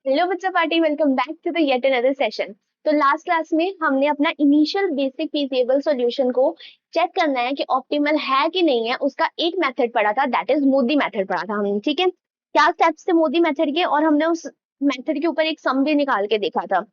Hello बच्चा party, welcome back to the yet another session. तो last class में हमने अपना इनिशियल बेसिक फीजिबल सॉल्यूशन को चेक करना है कि ऑप्टिमल है कि नहीं है, उसका एक मेथड पढ़ा था, दैट इज मोदी मेथड पढ़ा था हमने। ठीक है, क्या स्टेप्स थे मोदी मेथड के, और हमने उस मेथड के ऊपर एक सम भी निकाल के देखा था,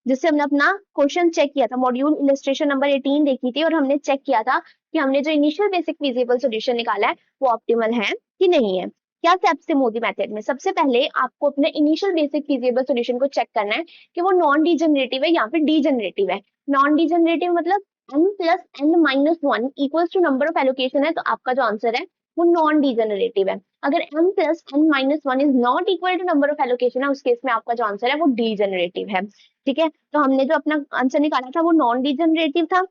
जिससे हमने अपना क्वेश्चन चेक किया था। मॉड्यूल इलस्ट्रेशन नंबर 18 देखी थी और हमने चेक किया था कि हमने जो इनिशियल बेसिक फीजिबल सॉल्यूशन निकाला है वो ऑप्टिमल है कि नहीं है। क्या स्टेप्स थे मोदी मेथड में? सबसे पहले आपको अपने इनिशियल बेसिक फीजिबल सॉल्यूशन को चेक करना है कि वो नॉन डीजेनरेटिव है या फिर डीजेनरेटिव है। नॉन डीजेनरेटिव मतलब n plus n minus one equals to number of allocation है, तो आपका जो आंसर है वो नॉन डीजेनरेटिव है। अगर m plus n minus one is not equal to number of allocation है, उस केस में आपका जो आंसर है वो डीजेनरेटिव है। ठीक है, तो हमने जो अपना आंसर निकाला था वो नॉन डीजेनरेटिव था।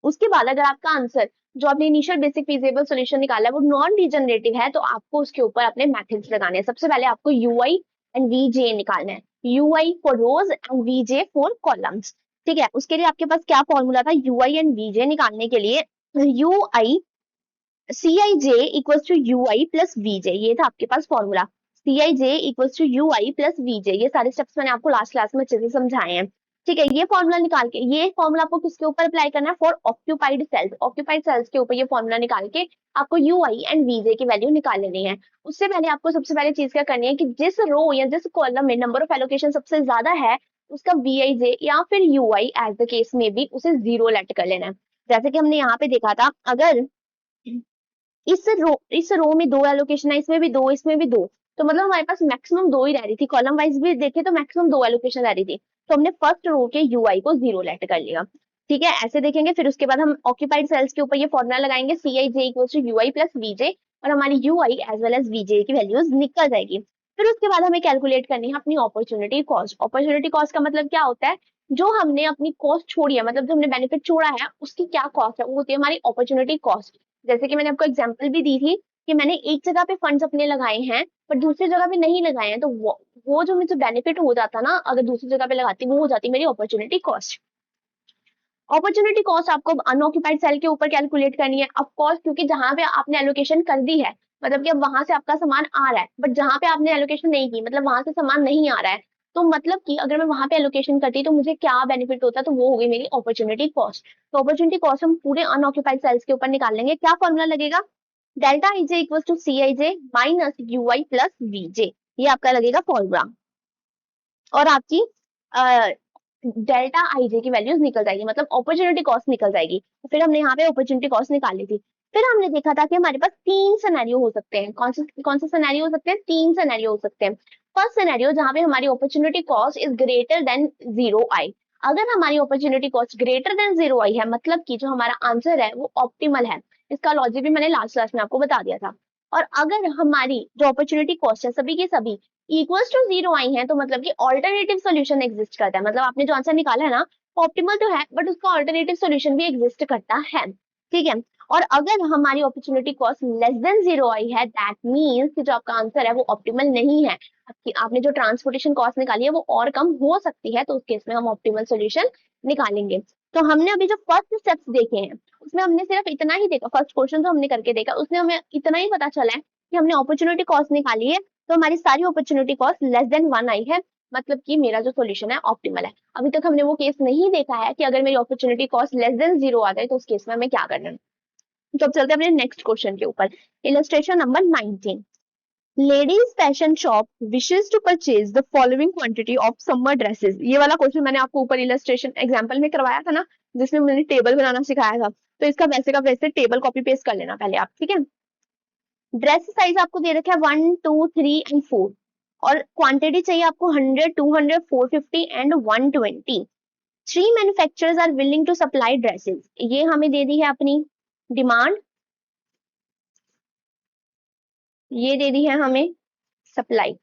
उसके बाद अगर आपका आंसर जो आपने इनिशियल बेसिक फीजिबल सॉल्यूशन निकाला है वो नॉन डिजनरेटिव है, तो आपको उसके ऊपर अपने मेथड्स लगाने हैं। सबसे पहले आपको यूआई एंड वीजे निकालना है, UI for rows and VJ for columns. ठीक है, उसके लिए आपके पास क्या फॉर्मूला था यूआई एंड वीजे निकालने के लिए? U I C I J equal to U I plus V J, ये था आपके पास formula. C I J equal to U I plus V J, ये सारे स्टेप्स मैंने आपको लास्ट क्लास में अच्छे से समझाए हैं। ठीक है, ये फॉर्मूला निकाल के, ये फॉर्मूला आपको किसके ऊपर अप्लाई करना है? For occupied cells, occupied cells के ऊपर ये फॉर्मूला निकाल के आपको यू आई एंड वीजे की वैल्यू निकाल लेनी है। उससे पहले आपको सबसे पहले चीज क्या करनी है कि जिस रो या जिस कॉलम में नंबर ऑफ एलोकेशन सबसे ज्यादा है, उसका वी आई जे या फिर U I as the case में भी उसे जीरो लेट कर लेना है। जैसे कि हमने यहाँ पे देखा था, अगर इस रो में दो एलोकेशन है, इसमें भी दो, इसमें भी दो, तो मतलब हमारे पास मैक्सिमम दो ही रह रही थी। कॉलम वाइज भी देखे तो मैक्सिमम दो एलोकेशन रह रही थी, तो हमने फर्स्ट रो के यूआई को जीरो लेट कर लिया। ठीक है, ऐसे देखेंगे। फिर उसके बाद हम ऑक्यूपाइड सेल्स के ऊपर ये फॉर्मूला लगाएंगे, C I J equal to U I plus V J, और हमारी U I as well as V J की वैल्यूज निकल जाएगी। फिर उसके बाद हमें कैलकुलेट करनी है अपनी अपॉर्चुनिटी कॉस्ट। अपॉर्चुनिटी कॉस्ट का मतलब क्या होता है? जो हमने अपनी कॉस्ट छोड़ी है, मतलब जो हमने बेनिफिट छोड़ा है, उसकी क्या कॉस्ट है, वो होती है हमारी अपॉर्चुनिटी कॉस्ट। जैसे कि मैंने आपको एग्जांपल भी दी थी कि मैंने एक जगह पे फंड्स अपने लगाए हैं पर दूसरी जगह पे नहीं लगाए हैं, तो वो जो मुझे बेनिफिट हो जाता ना अगर दूसरी जगह पे लगाती, वो हो जाती मेरी अपॉर्चुनिटी कॉस्ट। अपॉर्चुनिटी कॉस्ट आपको अनऑक्यूपाइड सेल के ऊपर कैलकुलेट करनी है। ऑफ कोर्स, क्योंकि जहां पे आपने एलोकेशन कर दी है, मतलब कि अब वहां से आपका सामान आ रहा है, बट जहां पे आपने एलोकेशन नहीं की, मतलब वहां से सामान नहीं आ रहा है, तो मतलब कि अगर मैं वहां पे एलोकेशन करती तो मुझे क्या बेनिफिट होता, तो वो हो गई मेरी अपॉर्चुनिटी कॉस्ट। तो अपॉर्चुनिटी कॉस्ट हम पूरे अनऑक्यूपाइड सेल्स के ऊपर निकाल लेंगे। क्या फॉर्मूला लगेगा? Delta I J equal to C I J minus U I plus V J, ये आपका लगेगा फॉर्मूला। और आपकी डेल्टा आई जे की वैल्यूज निकल जाएगी, मतलब अपॉर्चुनिटी कॉस्ट निकल जाएगी। तो फिर हमने यहाँ पे अपॉर्चुनिटी कॉस्ट निकाल ली थी। फिर हमने देखा था कि हमारे पास तीन सिनेरियो हो सकते हैं। कौन से सिनेरियो हो सकते हैं? तीन सिनेरियो हो सकते हैं। फर्स्ट सिनेरियो जहां पे हमारी opportunity cost is greater than zero आई। अगर हमारी opportunity cost greater than zero आई है, मतलब कि जो हमारा आंसर है वो ऑप्टिमल है। इसका लॉजिक भी मैंने लास्ट क्लास में आपको बता दिया था। और अगर हमारी जो अपॉर्चुनिटी कॉस्ट है सभी के सभी इक्वल्स टू जीरो आई है, तो मतलब कि ऑल्टरनेटिव सॉल्यूशन एग्जिस्ट करता है। मतलब आपने जो आंसर निकाला है ना, ऑप्टिमल तो है बट उसका ऑल्टरनेटिव सॉल्यूशन भी एग्जिस्ट करता है। ठीक है, और अगर हमारी opportunity cost less than zero आई है, दैट मींस कि जो आपका आंसर है वो ऑप्टिमल नहीं है। आपने जो ट्रांसपोर्टेशन कॉस्ट निकाली है वो और कम हो सकती है, तो उस केस में हम ऑप्टिमल सॉल्यूशन निकालेंगे। तो हमने अभी जो फर्स्ट स्टेप्स देखे हैं उसमें हमने सिर्फ इतना ही देखा, फर्स्ट क्वेश्चन जो हमने करके देखा उसमें हमें इतना ही पता चला है कि हमने अपॉर्चुनिटी कॉस्ट निकाली है, तो हमारी सारी opportunity cost less than one आई है, मतलब कि मेरा जो सॉल्यूशन है ऑप्टिमल है। अभी तक हमने वो केस नहीं देखा है कि अगर मेरी opportunity cost less than zero आ जाए तो उस केस में हमें क्या करना है। तो अब चलते हैं अपने नेक्स्ट क्वेश्चन के ऊपर। Illustration number 19। Ladies fashion shop wishes to purchase the following quantity of summer dresses. ये वाला क्वेश्चन मैंने आपको ऊपर इलस्ट्रेशन एग्जांपल में करवाया था ना, जिसमें मैंने टेबल बनाना सिखाया था, तो इसका वैसे का वैसे टेबल कॉपी पेस्ट कर लेना पहले आप। ठीक है, ड्रेस साइज आपको दे रखा है 1 2 3 एंड 4, और क्वांटिटी चाहिए आपको 100 200 450 and 120। Three manufacturers are willing to supply dresses, ये हमें दे दी है अपनी डिमांड, ये दे दी है हमें सप्लाई।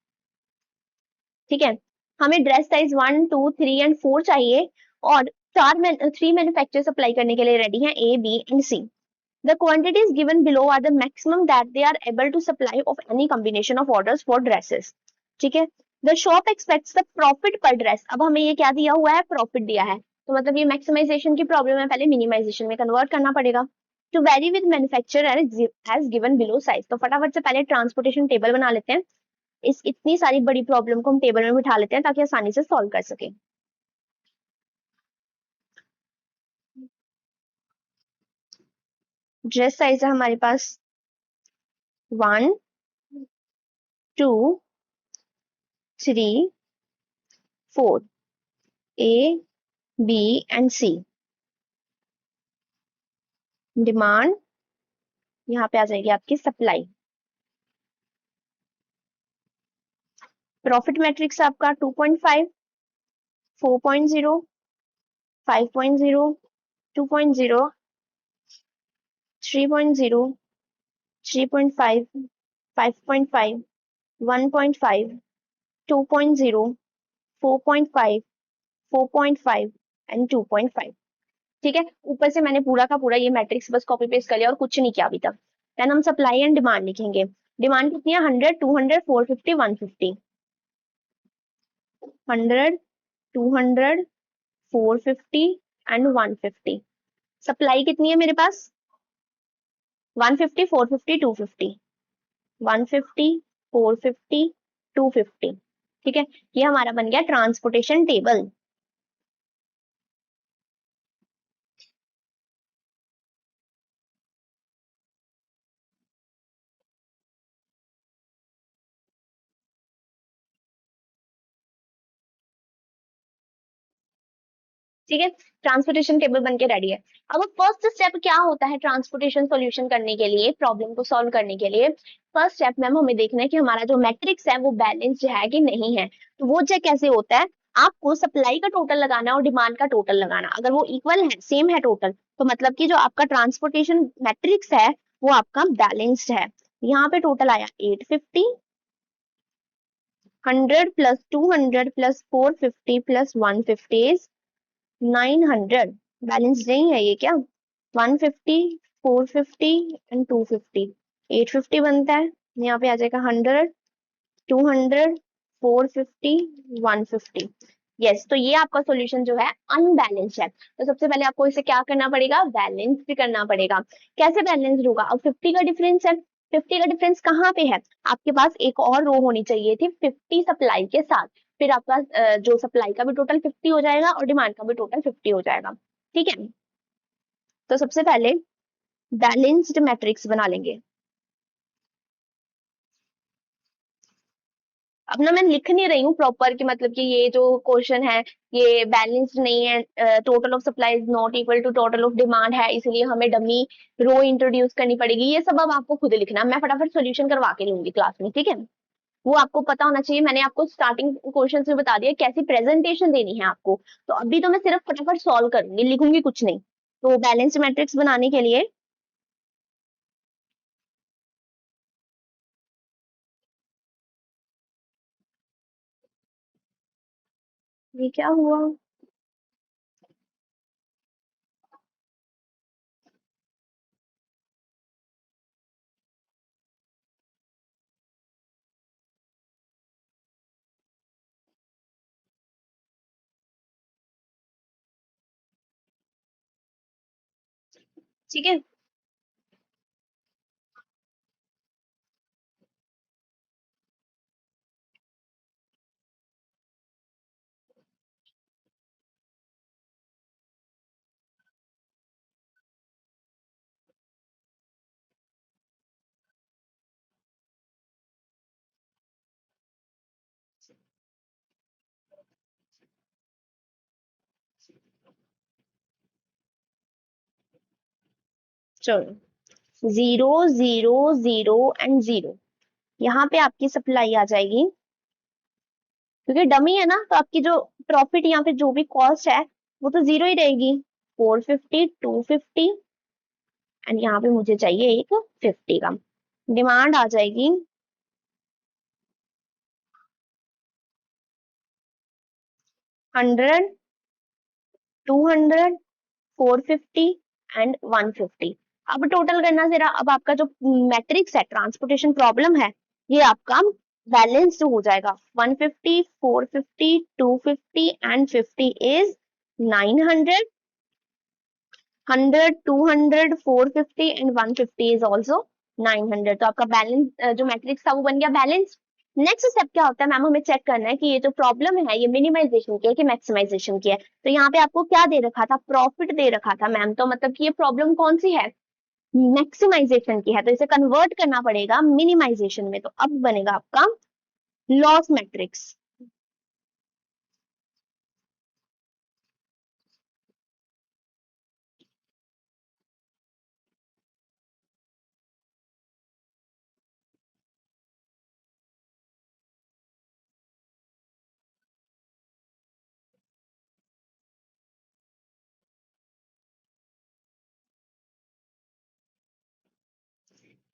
ठीक है, हमें ड्रेस साइज 1 2 3 एंड 4 चाहिए, और थ्री मैन्युफैक्चर सप्लाई करने के लिए रेडी हैं, A B and C. The quantities given below are the maximum that they are able to supply of any combination of orders for dresses. ठीक है, the shop expects the profit per dress। अब हमें ये क्या दिया हुआ है? Profit दिया है, तो मतलब ये मैक्सिमाइजेशन की प्रॉब्लम है, पहले मिनिमाइजेशन में कन्वर्ट करना पड़ेगा। To vary with manufacturer as given below size, तो फटाफट से पहले ट्रांसपोर्टेशन टेबल बना लेते हैं। इस इतनी सारी बड़ी प्रॉब्लम को हम टेबल में बिठा लेते हैं ताकि आसानी से सॉल्व कर सके। ड्रेस साइज है हमारे पास 1 2 3 4 A B and C। Demand यहाँ पे आ जाएगी आपकी सप्लाई। प्रॉफिट मैट्रिक्स आपका 2.5 4.0 5.0 2.0 3.0 3.5 5.5 1.5 2.0 4.5 4.5 एंड 2.5। ठीक है, ऊपर से मैंने पूरा का पूरा ये मैट्रिक्स बस कॉपी पेस्ट कर लिया और कुछ नहीं किया अभी तक। देन हम सप्लाई एंड डिमांड लिखेंगे। डिमांड कितनी है? 100 200 450 150। 100 200 450 एंड 150। सप्लाई कितनी है मेरे पास? 150 450 250। 150 450 250। ठीक है, ये हमारा बन गया ट्रांसपोर्टेशन टेबल। ठीक है, ट्रांसपोर्टेशन टेबल बन के रेडी है। अब फर्स्ट स्टेप क्या होता है ट्रांसपोर्टेशन सॉल्यूशन करने के लिए, प्रॉब्लम को सॉल्व करने के लिए? फर्स्ट स्टेप मैम हमें देखना है कि हमारा जो मैट्रिक्स है वो बैलेंस्ड है कि नहीं है। तो वो चेक कैसे होता है? आपको सप्लाई का टोटल लगाना है और डिमांड का टोटल लगाना। अगर वो इक्वल है, सेम है टोटल, तो मतलब कि जो आपका ट्रांसपोर्टेशन मैट्रिक्स है वो आपका बैलेंस्ड है। यहाँ पे टोटल आया 850, 100 plus 200 plus 450 plus 150 is 900। Balance नहीं है ये क्या? 150 450 एंड 250 850 बनता है। यहाँ पे आ जाएगा 100 200 450 150। यस, तो ये आपका सॉल्यूशन जो है अनबैलेंस्ड है। तो सबसे पहले आपको इसे क्या करना पड़ेगा? बैलेंस भी करना पड़ेगा। कैसे बैलेंस्ड होगा? अब 50 का डिफरेंस है। 50 का डिफरेंस कहाँ पे है? आपके पास एक और रो होनी चाहिए थी 50 सप्लाई के साथ। फिर आपका जो सप्लाई का भी टोटल 50 हो जाएगा और डिमांड का भी टोटल 50 हो जाएगा। ठीक है, तो सबसे पहले बैलेंस्ड मैट्रिक्स बना लेंगे। अब ना मैं लिख नहीं रही हूँ प्रॉपर कि मतलब कि ये जो क्वेश्चन है ये बैलेंस्ड नहीं है, total of supply is not equal to total of demand है, इसलिए हमें डमी रो इंट्रोड्यूस करनी पड़ेगी। ये सब अब आपको खुद लिखना है, मैं फटाफट सॉल्यूशन करवा के लूंगी क्लास में। ठीक है, वो आपको पता होना चाहिए। मैंने आपको स्टार्टिंग क्वेश्चन में बता दिया कैसी प्रेजेंटेशन देनी है आपको। तो अभी तो मैं सिर्फ फटाफट सॉल्व करूंगी, लिखूंगी कुछ नहीं। तो बैलेंस्ड मैट्रिक्स बनाने के लिए ये क्या हुआ? ठीक है, चलो 0 0 0 एंड 0। यहाँ पे आपकी सप्लाई आ जाएगी, क्योंकि डमी है ना, तो आपकी जो प्रॉफिट यहाँ पे जो भी कॉस्ट है वो तो जीरो ही रहेगी। 450 250 एंड यहाँ पे मुझे चाहिए एक 50 का। डिमांड आ जाएगी 100 200 450 एंड 150। अब टोटल करना जरा। अब आपका जो मैट्रिक्स है, ट्रांसपोर्टेशन प्रॉब्लम है, ये आपका बैलेंस्ड हो जाएगा। 150 450 250 and 50 is 900। 100 200 450 and 150 is also 900। तो आपका बैलेंस जो मैट्रिक्स था वो बन गया बैलेंस। नेक्स्ट स्टेप क्या होता है मैम, हमें चेक करना है कि ये जो प्रॉब्लम है ये मिनिमाइजेशन की है कि मैक्सिमाइजेशन की है। तो यहाँ पे आपको क्या दे रखा था, प्रॉफिट दे रखा था मैम, तो मतलब कि ये प्रॉब्लम कौन सी है, मैक्सिमाइजेशन की है, तो इसे कन्वर्ट करना पड़ेगा मिनिमाइजेशन में। तो अब बनेगा आपका लॉस मैट्रिक्स।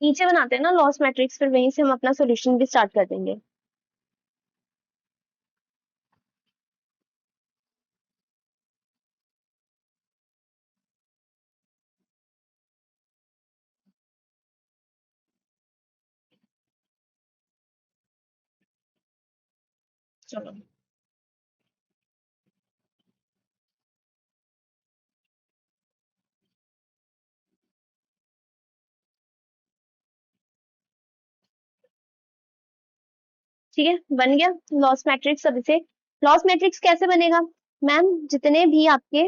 नीचे बनाते हैं ना लॉस मैट्रिक्स, फिर वहीं से हम अपना सॉल्यूशन भी स्टार्ट कर देंगे। चलो ठीक है, बन गया लॉस मैट्रिक्स। अब इसे लॉस मैट्रिक्स कैसे बनेगा मैम, जितने भी आपके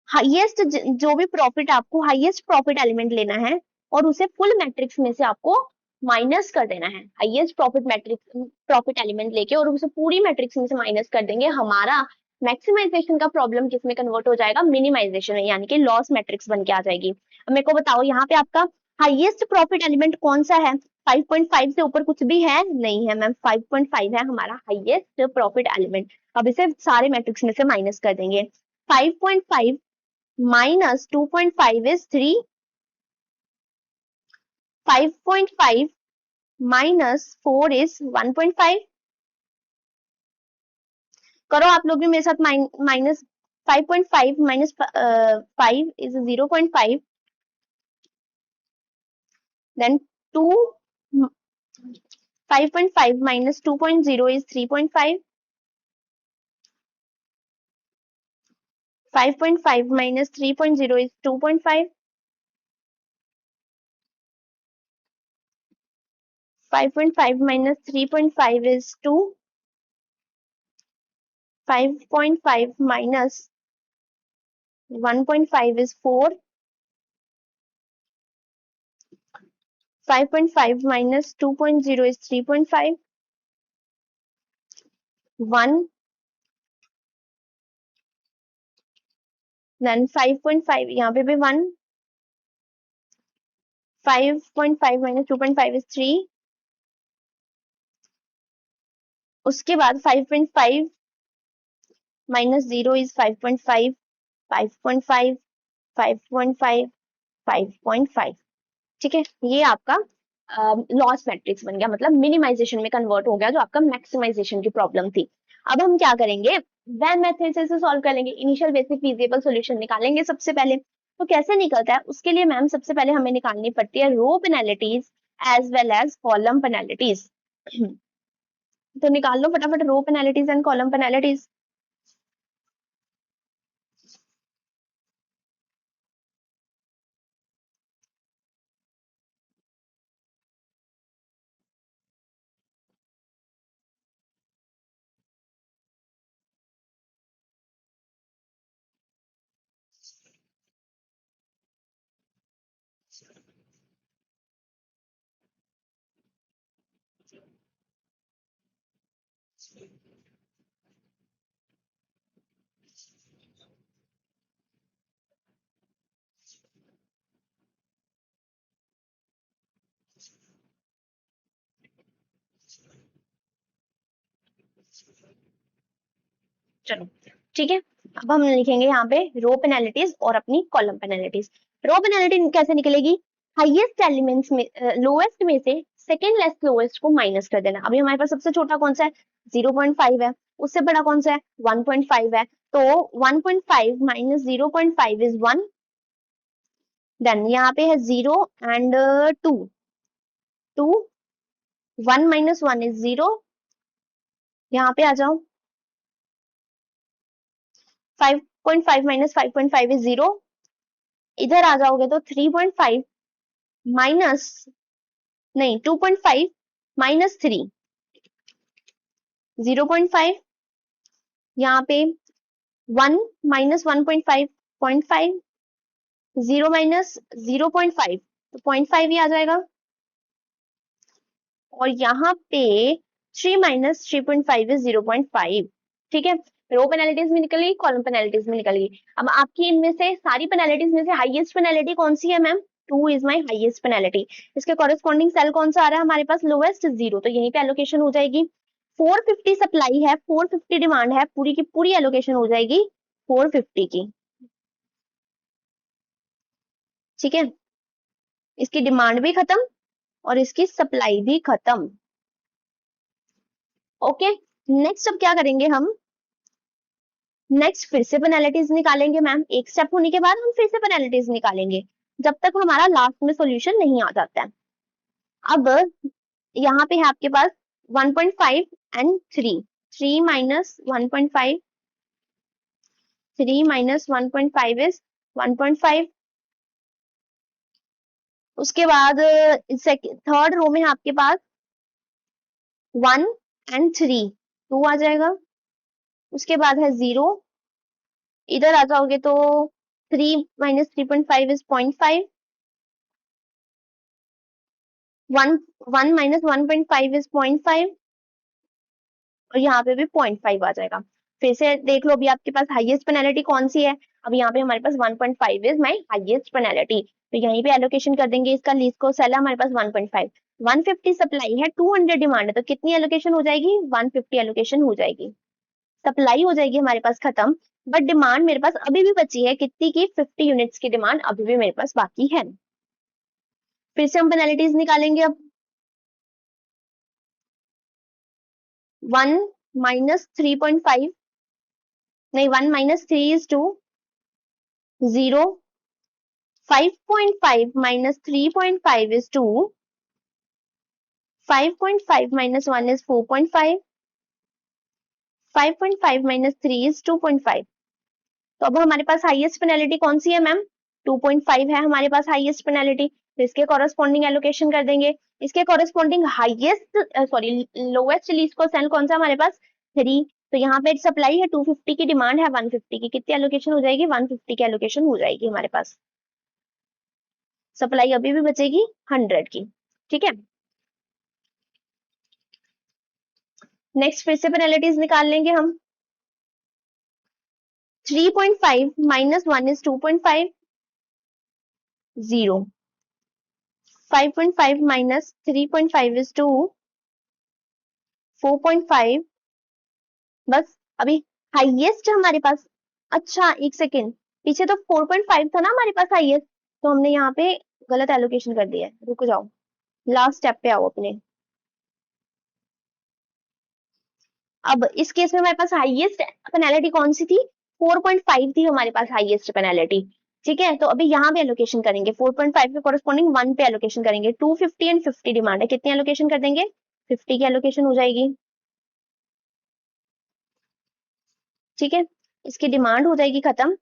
हाईएस्ट, जो भी प्रॉफिट, आपको हाईएस्ट प्रॉफिट एलिमेंट लेना है और उसे फुल मैट्रिक्स में से आपको माइनस कर देना है। Highest profit matrix, profit element लेके और उसे पूरी मैट्रिक्स में से माइनस कर देंगे। हमारा मैक्सिमाइजेशन का प्रॉब्लम किस में कन्वर्ट हो जाएगा, मिनिमाइजेशन में, यानी कि लॉस मैट्रिक्स बन के आ जाएगी। अब मेरे को बताओ यहाँ पे आपका हाईएस्ट प्रॉफिट एलिमेंट कौन सा है, 5.5 से ऊपर कुछ भी है, नहीं है मैम, 5.5 है हमारा हाईएस्ट प्रॉफिट एलिमेंट। अब इसे सारे मैट्रिक्स में से माइनस कर देंगे। 5.5 minus 2.5 is 3, 5.5 minus 4 is 1.5। करो आप लोग भी मेरे साथ, minus 5.5 minus 5 is 0.5, then 2, 5.5 minus 2.0 is 3.5, 5.5 minus 3.0 is 2.5, 5.5 minus 3.5 is 2, 5.5 minus 1.5 is 4, 5.5 minus 2.0 is 3.5, 1, then 5.5, यहाँ पे भी 1, 5.5 minus 2.5 is 3, उसके बाद 5.5 minus 0 is 5.5, 5.5, 5.5, 5.5। ठीक है, ये आपका लॉस मैट्रिक्स बन गया, मतलब मिनिमाइजेशन में कन्वर्ट हो गया जो आपका मैक्सिमाइजेशन की प्रॉब्लम थी। अब हम क्या करेंगे, वेन मेथड से सॉल्व करेंगे, इनिशियल बेसिक फिजिबल सॉल्यूशन निकालेंगे सबसे पहले। तो कैसे निकलता है उसके लिए मैम सबसे पहले हमें निकालनी पड़ती है row penalties as well as column penalties. तो निकाल लो फटाफट row penalties and column penalties. चलो ठीक है, अब हम लिखेंगे यहाँ पे रो पेनल्टीज और अपनी कॉलम पेनल्टीज। रो पेनल्टी कैसे निकलेगी, हाईएस्ट एलिमेंट्स में, लोएस्ट में से सेकेंड लेस लोएस्ट को माइनस कर देना। अभी हमारे पास सबसे छोटा कौन सा है, 0.5 है, उससे बड़ा कौन सा है, 1.5 है, तो 1.5 माइनस 0.5 इज 1, देन यहाँ पे है 0 एंड 2, 2, 1 माइनस 1 इज 0, यहाँ पे आ जाओ, 5.5 माइनस 5.5 इज 0, इधर आ जाओगे तो 3.5 माइनस नहीं 2.5 माइनस 3, 0.5, यहाँ पे 1 माइनस 1.5, 0.5, 0 माइनस 0.5, तो 0.5 ही आ जाएगा। और यहाँ पे 3 माइनस 3.5 इज 0.5। ठीक है, रो पेनाल्टीज में निकल गई, कॉलम पेनाल्टीज में निकल गई। अब आपकी इनमें से सारी पेनाल्टीज में से हाईएस्ट पेनाल्टी कौन सी है ma'am? 2 is my highest penalty. इसके कॉरेस्पॉन्डिंग सेल कौन सा आ रहा है हमारे पास? लोएस्ट 0, तो यहीं पे एलोकेशन हो जाएगी। 450 सप्लाई है, 450 डिमांड है, पूरी की पूरी एलोकेशन हो जाएगी 450 की। ठीक है, इसकी डिमांड भी खत्म और इसकी सप्लाई भी खत्म। ओके, नेक्स्ट अब क्या करेंगे हम? नेक्स्ट फिर से पेनाल्टीज निकालेंगे मैम। एक स्टेप होने के बाद हम फिर से पेनाल्टीज निकालेंगे जब तक हमारा लास्ट में सॉल्यूशन नहीं आ जाता है। अब यहाँ पे है आपके पास 1.5 एंड 3, 3 माइनस 1.5, 3 माइनस 1.5 इज 1.5। उसके बाद थर्ड रो में है आपके पास 1 एंड 3, 2 आ जाएगा। उसके बाद है 0, इधर आ जाओगे तो 3 माइनस 3.5 इज 0.5, 1 माइनस 1.5 इज 0.5, और यहाँ पे भी 0.5 आ जाएगा। फिर से देख लो अभी आपके पास हाईएस्ट पेनल्टी कौन सी है? अब यहाँ पे हमारे पास 1.5 इज माई हाईएस्ट पेनल्टी, तो यहीं पे एलोकेशन कर देंगे। इसका लीस्ट को सेल है हमारे पास 1.5, 150 सप्लाई है, 200 डिमांड है, तो कितनी एलोकेशन हो जाएगी? 150 एलोकेशन हो जाएगी। सप्लाई हो जाएगी हमारे पास खत्म, बट डिमांड मेरे पास अभी भी बची है कितनी की? 50 यूनिट्स की डिमांड अभी भी मेरे पास बाकी है। फिर से हम पेनल्टीज निकालेंगे। अब 1 माइनस 3.5, नहीं 1 minus 3 is 2, 0, 5.5 minus 3.5 is 2, 5.5 minus 1 is 4.5, 5.5 minus 3 is 2.5। तो अब हमारे पास हाईएस्ट पेनल्टी कौन सी है मैम? 2.5 है हमारे पास हाईएस्ट पेनल्टी, तो इसके कॉरेस्पॉन्डिंग एलोकेशन कर देंगे। इसके corresponding highest sorry lowest least को सेल कौन सा हमारे पास? 3, तो यहाँ पे सप्लाई है 250 की, डिमांड है 150 की, कितनी एलोकेशन हो जाएगी? 150 की एलोकेशन हो जाएगी हमारे पास। सप्लाई अभी भी बचेगी 100 की। ठीक है, नेक्स्ट फिर से पेनल्टीज निकाल लेंगे हम। 3.5 माइनस 1 इज 2.5, 0, 5.5 माइनस 3.5 इज 2, 4.5। बस अभी हाईएस्ट हमारे पास। अच्छा एक सेकेंड, पीछे तो 4.5 था ना हमारे पास हाईएस्ट, तो हमने यहाँ पे गलत एलोकेशन कर दिया है। रुक जाओ, लास्ट स्टेप पे आओ अपने। अब इस केस में हमारे पास हाईएस्ट पेनल्टी कौन सी थी? 4.5 थी हमारे पास हाईएस्ट पेनल्टी। ठीक है, तो अभी यहाँ पे एलोकेशन करेंगे 4.5 के कॉरेस्पॉन्डिंग 1 पे एलोकेशन करेंगे। 250 एंड 50 डिमांड है, कितनी एलोकेशन कर देंगे? 50 की एलोकेशन हो जाएगी। ठीक है, इसकी डिमांड हो जाएगी खत्म,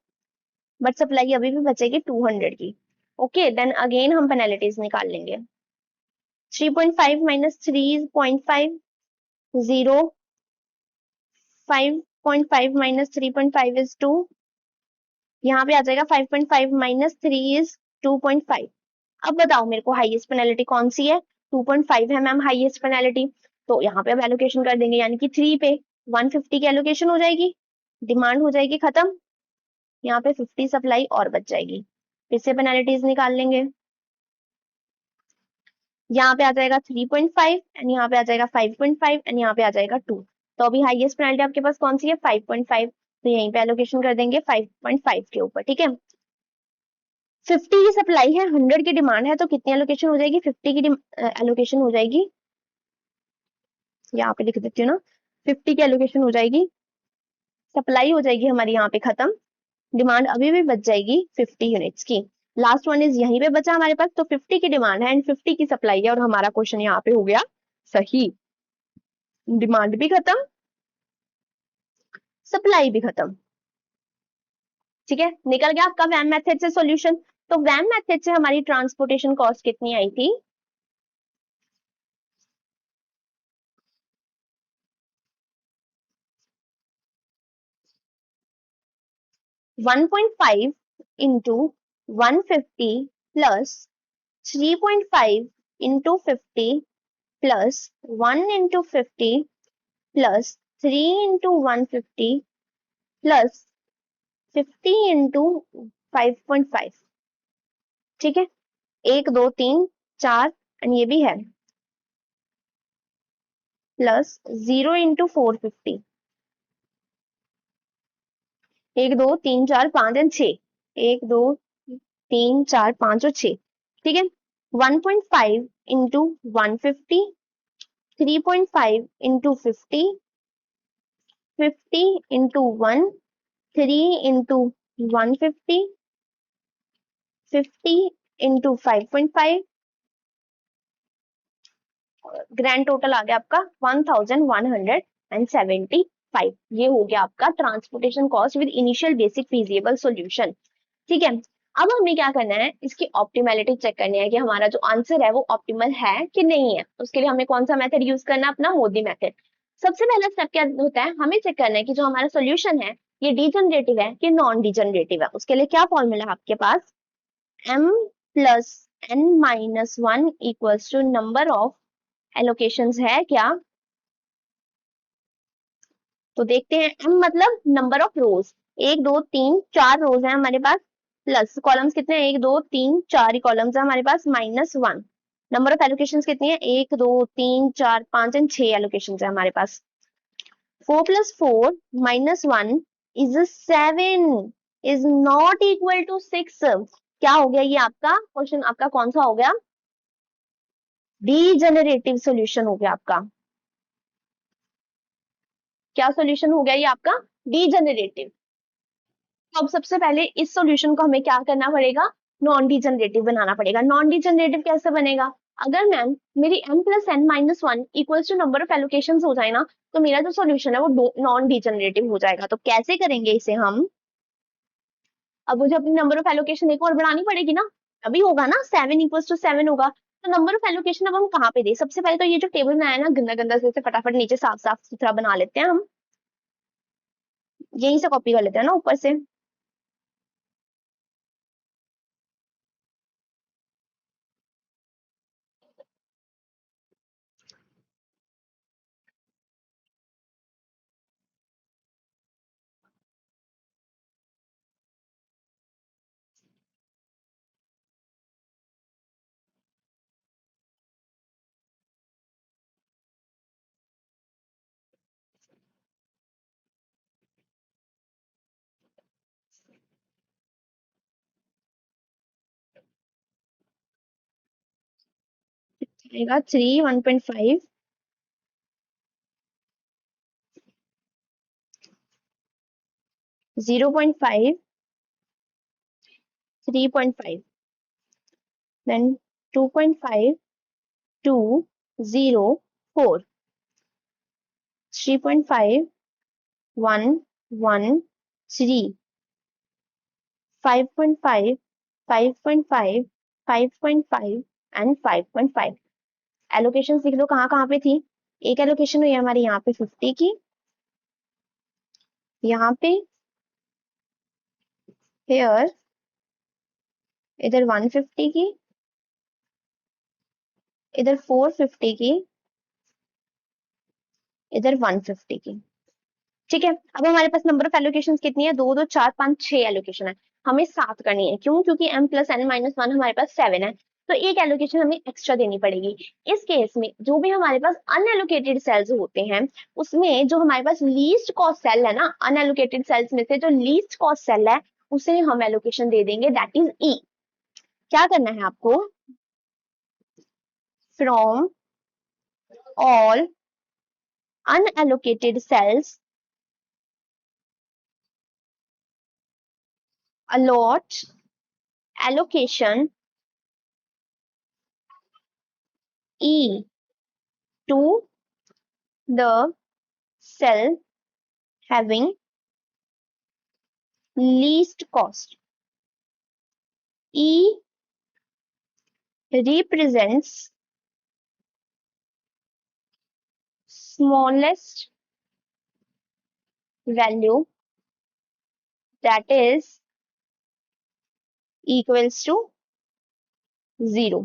बट सप्लाई अभी भी बचेगी 200 की। ओके, देन अगेन हम पेनल्टीज निकाल लेंगे। 3.5 माइनस 3 इज 0.5, 0, 5.5 माइनस 3.5 इज 2, यहाँ पे आ जाएगा 5.5 माइनस 3 इज 2.5। अब बताओ मेरे को हाईएस्ट पेनल्टी कौन सी है? 2.5 है मैम हाईएस्ट पेनल्टी, तो यहाँ पे अब एलोकेशन कर देंगे, यानी कि 3 पे 150 की एलोकेशन हो जाएगी, डिमांड हो जाएगी खत्म, यहाँ पे 50 सप्लाई और बच जाएगी। फिर से पेनल्टीज निकाल लेंगे। यहाँ पे आ जाएगा 3.5 एंड यहाँ पे आ जाएगा 5.5 एंड यहाँ पे आ जाएगा 2। तो अभी हाईएस्ट पेनल्टी आपके पास कौन सी है? 5.5, तो यहीं पे एलोकेशन कर देंगे 5.5 के ऊपर। ठीक है, 50 की सप्लाई है, 100 की डिमांड है, तो कितनी एलोकेशन हो जाएगी? 50 की एलोकेशन हो जाएगी, यहाँ पे लिख देती हूँ ना, 50 की एलोकेशन हो जाएगी, सप्लाई हो जाएगी हमारी यहाँ पे खत्म, डिमांड अभी भी बच जाएगी 50 यूनिट्स की। लास्ट वन इज यहीं पे बचा हमारे पास, तो 50 की डिमांड है एंड 50 की सप्लाई है, और हमारा क्वेश्चन यहाँ पे हो गया सही। डिमांड भी खत्म, सप्लाई भी खत्म। ठीक है, निकल गया आपका वैम मेथड से सॉल्यूशन। तो वैम मेथड से हमारी ट्रांसपोर्टेशन कॉस्ट कितनी आई थी? 1.5 into 150 plus 3.5 into 50 plus 1 into 50 plus 3 into 150 plus 50 into 5.5। ठीक है, 1 2 3 4 एंड ये भी है, प्लस 0 इंटू 450, 1 2 3 4 5 एंड 6, 1 2 3 4 5 और 6। ठीक है, 1.5 into 150, 3.5 into 50, 50 into 1, 3 into 150, 50 into 5.5, grand total आ गया आपका 1175। ये हो गया आपका transportation cost with initial basic feasible solution. ठीक है, अब हमें क्या करना है, इसकी ऑप्टिमैलिटी चेक करनी है कि हमारा जो आंसर है वो ऑप्टिमल है कि नहीं है। उसके लिए हमें कौन सा मेथड यूज करना है, अपना मोदी मेथड। सबसे पहला स्टेप क्या होता है, हमें चेक करना है कि जो हमारा सोल्यूशन है ये डिजनरेटिव है कि नॉन डिजनरेटिव है। उसके लिए क्या फॉर्मूला है आपके पास, m plus n minus 1 equals to number of allocations है क्या। तो देखते हैं, m मतलब नंबर ऑफ रोज, 1 2 3 4 रोज है हमारे पास, प्लस कॉलम्स कितने हैं, 1 2 3 4 ही कॉलम्स है हमारे पास, माइनस 1। नंबर ऑफ एलोकेशंस कितनी है, 1 2 3 4 5 एंड 6 एलोकेशंस है हमारे पास। 4 plus 4 minus 1 is 7, is not equal to 6। क्या हो गया ये आपका क्वेश्चन, आपका कौन सा हो गया, डीजेनरेटिव सॉल्यूशन हो गया आपका। क्या सॉल्यूशन हो गया ये आपका, डीजेनरेटिव। तो अब सबसे पहले इस सॉल्यूशन को हमें क्या करना पड़ेगा, नॉन डिजनरेटिव बनाना पड़ेगा। नॉन डिजनरेटिव कैसे बनेगा, अगर मैम मेरी m plus n minus 1 equals to number of allocations हो जाए ना, तो मेरा जो सॉल्यूशन है वो नॉन डिजनरेटिव हो जाएगा। तो कैसे करेंगे इसे हम, अब मुझे अपनी नंबर ऑफ एलोकेशन एक और बढ़ानी पड़ेगी ना, अभी होगा ना 7 इक्वल्स टू 7 होगा। तो नंबर ऑफ एलोकेशन अब हम कहाँ पे दे, सबसे पहले तो ये जो टेबल बनाया ना गंदा गंदा से फटाफट नीचे साफ साफ सुथरा बना लेते हैं हम, यहीं से कॉपी कर लेते हैं ना ऊपर से। आएगा 3 1.5 0.5 3.5 then 2.5 2 0 4 3.5 1 1 3 5.5 5.5 5.5 एंड 5.5। एलोकेशन लिख लो कहाँ कहाँ पे थी, एक एलोकेशन हुई हमारी यहाँ पे 50 की, यहाँ पे हेयर, इधर 150 की, इधर 450 की, इधर 150 की। ठीक है, अब हमारे पास नंबर ऑफ एलोकेशन कितनी है, 2 2 4 5 6 एलोकेशन है, हमें 7 करनी है। क्यों, क्योंकि m प्लस एन माइनस 1 हमारे पास 7 है, तो एक एलोकेशन हमें एक्स्ट्रा देनी पड़ेगी। इस केस में जो भी हमारे पास अनएलोकेटेड सेल्स होते हैं, उसमें जो हमारे पास लीस्ट कॉस्ट सेल है ना, अनएलोकेटेड सेल्स में से जो लीस्ट कॉस्ट सेल है उसे हम एलोकेशन दे देंगे, दैट इज ई। क्या करना है आपको, from all unallocated cells allot allocation E to the cell having least cost. E represents smallest value that is equals to 0।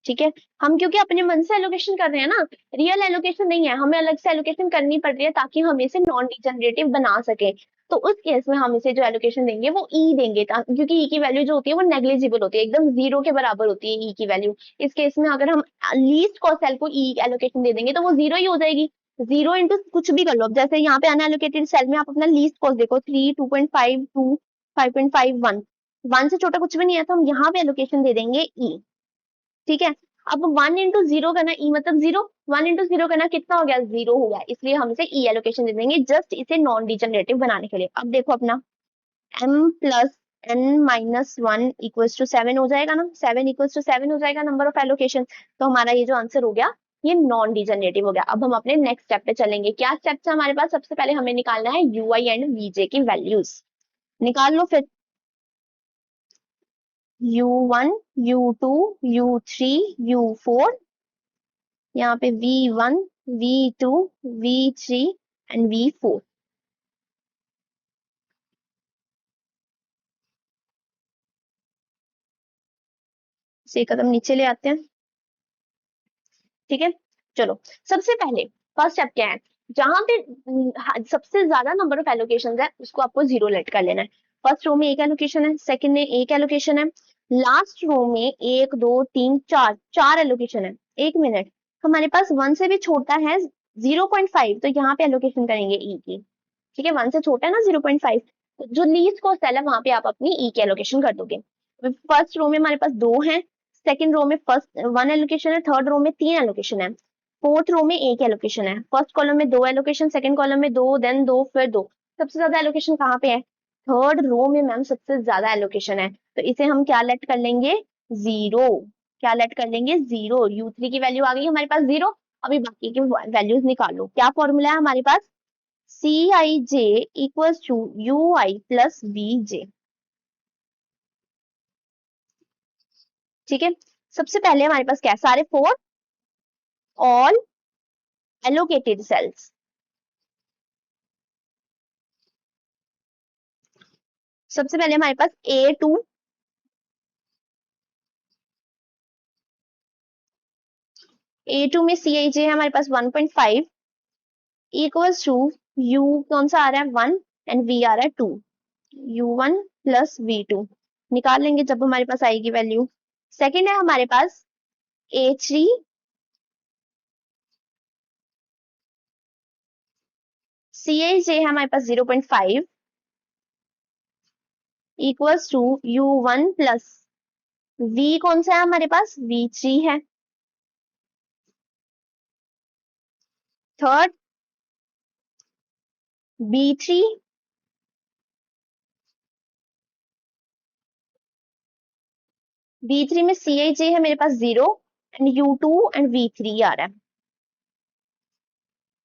ठीक है, हम क्योंकि अपने मन से एलोकेशन कर रहे हैं ना, रियल एलोकेशन नहीं है, हमें अलग से एलोकेशन करनी पड़ रही है ताकि हम इसे नॉन डिजनरेटिव बना सके। तो उस केस में हम इसे जो एलोकेशन देंगे वो ई देंगे, क्योंकि ई की वैल्यू जो होती है वो नेग्लिजिबल होती है, एकदम 0 के बराबर होती है ई की वैल्यू। इस केस में अगर हम लीस्ट कॉस्ट सेल को ई एलोकेशन दे देंगे तो वो 0 ही हो जाएगी। 0 इंटू कुछ भी कर लो, अब जैसे यहाँ पे अनएलोकेटेड सेल में आप अपना लीस्ट कॉस्ट देखो, 3, 2.5, 2, 5.5, 1, 1 से छोटा कुछ भी नहीं है, तो हम यहाँ पे एलोकेशन दे देंगे ई। ठीक है, अब 1 इंटू 0 करना, ई मतलब 0, 1 इंटू 0 करना कितना हो गया, 0 हो गया, इसलिए हम इसे ई एलोकेशन दे देंगे जस्ट इसे नॉन डिजनरेटिव बनाने के लिए। अब देखो अपना m plus n minus 1 equals to 7 हो जाएगा ना, 7 इक्वल्स टू 7 हो जाएगा नंबर ऑफ एलोकेशन। तो हमारा ये जो आंसर हो गया ये नॉन डिजनरेटिव हो गया। अब हम अपने नेक्स्ट स्टेप पे चलेंगे। क्या स्टेप्स है हमारे पास, सबसे पहले हमें निकालना है ui एंड vj की वैल्यूज। निकाल लो फिर। u1, u2, u3, u4, यहाँ पे v1, v2, v3 and v4। इसे कदम नीचे ले आते हैं। ठीक है, चलो सबसे पहले फर्स्ट स्टेप क्या है, जहां पे सबसे ज्यादा नंबर ऑफ एलोकेशन है उसको आपको 0 लेट कर लेना है। फर्स्ट रो में एक एलोकेशन है, सेकंड में एक एलोकेशन है, लास्ट रो में 1, 2, 3, 4 4 एलोकेशन है। एक मिनट, हमारे पास 1 से भी छोटा है 0.5, तो यहाँ पे एलोकेशन करेंगे ई की। ठीक है, 1 से छोटा है ना 0.5, जो लीस्ट कॉस्ट सेल है वहां पे आप अपनी ई की एलोकेशन कर दोगे। फर्स्ट रो में हमारे पास 2 है, सेकंड रो में फर्स्ट 1 एलोकेशन है, थर्ड रो में 3 एलोकेशन है, फोर्थ रो में 1 एलोकेशन है, फर्स्ट कॉलम में 2 एलोकेशन, सेकंड कॉलम में 2, देन 2, फिर 2। सबसे ज्यादा एलोकेशन कहाँ पे है, थर्ड रो में मैम सबसे ज्यादा एलोकेशन है, तो इसे हम क्या लेट कर लेंगे, 0। क्या लेट कर लेंगे, 0। u3 की वैल्यू आ गई हमारे पास 0। अभी बाकी की वैल्यूज निकालो। क्या फॉर्मूला है हमारे पास, Cij equals to ui plus vj। ठीक है, सबसे पहले हमारे पास क्या है, सारे 4 ऑल एलोकेटेड सेल्स। सबसे पहले हमारे पास A2, A2 में Cij है हमारे पास 1.5 इक्वल्स टू U कौन सा आ रहा है 1 एंड V आ रहा है 2, U1 प्लस V2 निकाल लेंगे जब हमारे पास आएगी वैल्यू। सेकंड है हमारे पास A3, Cij है हमारे पास 0.5 equals to U1 plus V कौन सा है हमारे पास, V3 है। थर्ड B3, B3 में Cij है मेरे पास 0 एंड U2 एंड V3 आ रहा है,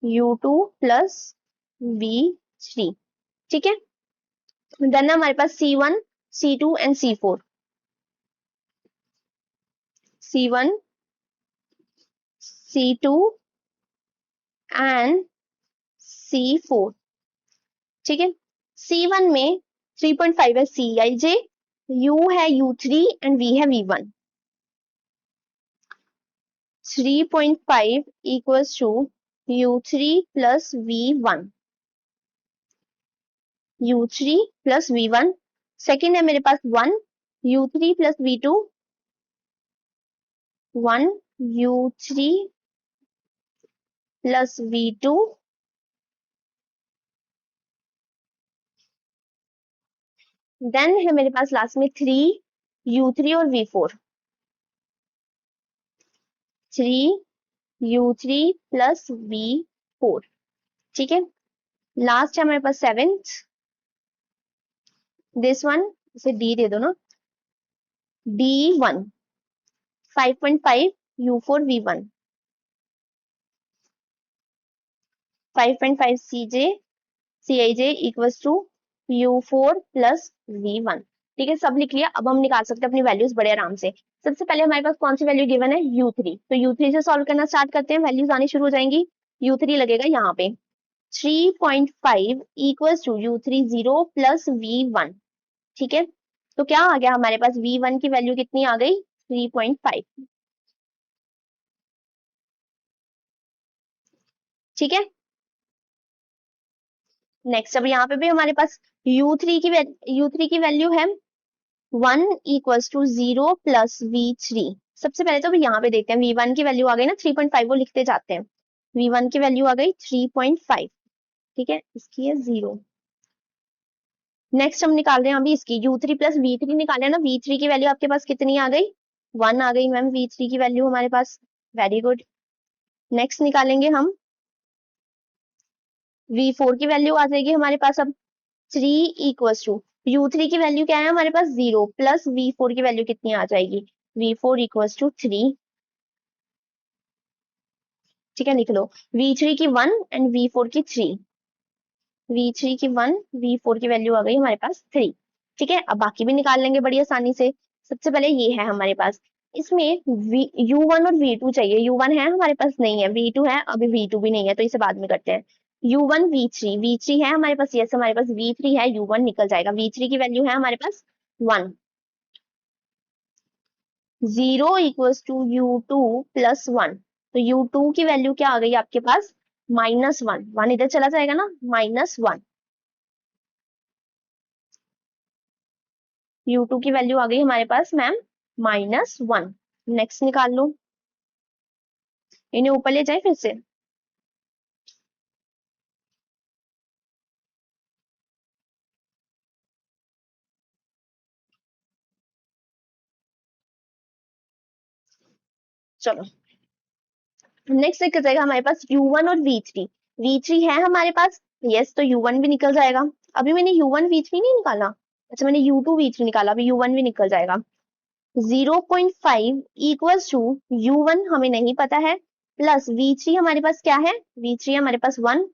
U2 प्लस V3। ठीक है, देन हमारे पास C1, C2 and C4, C1, C2 and C4। ठीक है, C1 में 3.5 है Cij, U है U3 एंड V है V1। 3.5 equals to U3 plus V1, U3 plus V1। Second है मेरे पास 1, U3 plus V2, 1 U3 plus V2, then है मेरे पास लास्ट में 3 U3 और V4, 3 U3 प्लस V4। ठीक है, लास्ट है हमारे पास 7th, दिस वन, इसे D दे दो ना, D1, 5.5 U4 V1, 5.5 Cij equals to U4 plus V1। ठीक है, सब लिख लिया। अब हम निकाल सकते हैं अपनी वैल्यूज बड़े आराम से। सबसे पहले हमारे पास कौन सी वैल्यू गिवन है, U3, तो U3 से सॉल्व करना स्टार्ट करते हैं, वैल्यूज आनी शुरू हो जाएंगी। U3 लगेगा यहाँ पे, 3.5 equals to U3 0 plus V1। ठीक है, तो क्या आ गया हमारे पास, V1 की वैल्यू कितनी आ गई, 3.5। ठीक है, नेक्स्ट अब यहाँ पे भी हमारे पास U3 की वैल्यू है 1 इक्वल्स टू 0 प्लस V3। सबसे पहले तो यहाँ पे देखते हैं, V1 की वैल्यू आ गई ना 3.5, वो लिखते जाते हैं। V1 की वैल्यू आ गई 3.5। ठीक है, इसकी है 0। नेक्स्ट हम निकाल रहे हैं अभी इसकी U3 प्लस V3 निकाले ना, V3 की वैल्यू आपके पास कितनी आ गई, 1 आ गई मैम, V3 की वैल्यू हमारे पास। Very good. नेक्स्ट निकालेंगे हम V4 की वैल्यू आ जाएगी हमारे पास अब 3 इक्वल्स टू U3 की वैल्यू क्या है हमारे पास 0 प्लस V4 की वैल्यू कितनी आ जाएगी, V4 इक्वल्स टू 3। ठीक है, लिख लो V3 की 1 एंड V4 की 3। V3 की 1, V4 की वैल्यू आ गई हमारे पास 3। ठीक है, अब बाकी भी निकाल लेंगे बड़ी आसानी से। सबसे पहले ये है हमारे पास, इसमें U1 और V2 चाहिए। U1 है हमारे पास, नहीं है। V2 है, अभी V2 भी नहीं है, तो इसे बाद में करते हैं। U1 V3 है हमारे पास, यस हमारे पास V3 है, U1 निकल जाएगा। V3 की वैल्यू है हमारे पास 1। 0 इक्वल्स टू U2 प्लस 1। तो U2 की वैल्यू क्या आ गई आपके पास, -1। 1 इधर चला जाएगा ना, -1। U2 की वैल्यू आ गई हमारे पास मैम -1। नेक्स्ट निकाल लो, इन्हें ऊपर ले जाए फिर से। चलो, नेक्स्ट एक जाएगा हमारे पास U1 और V3। V3 है हमारे पास, यस, तो U1 भी निकल जाएगा। अभी मैंने U1 V3 नहीं निकाला, अच्छा मैंने U2 V3 निकाला, अभी U1 भी निकल जाएगा। 0.5 इक्वल्स टू U1 हमें नहीं पता है, प्लस V3 हमारे पास क्या है, V3 हमारे पास 1।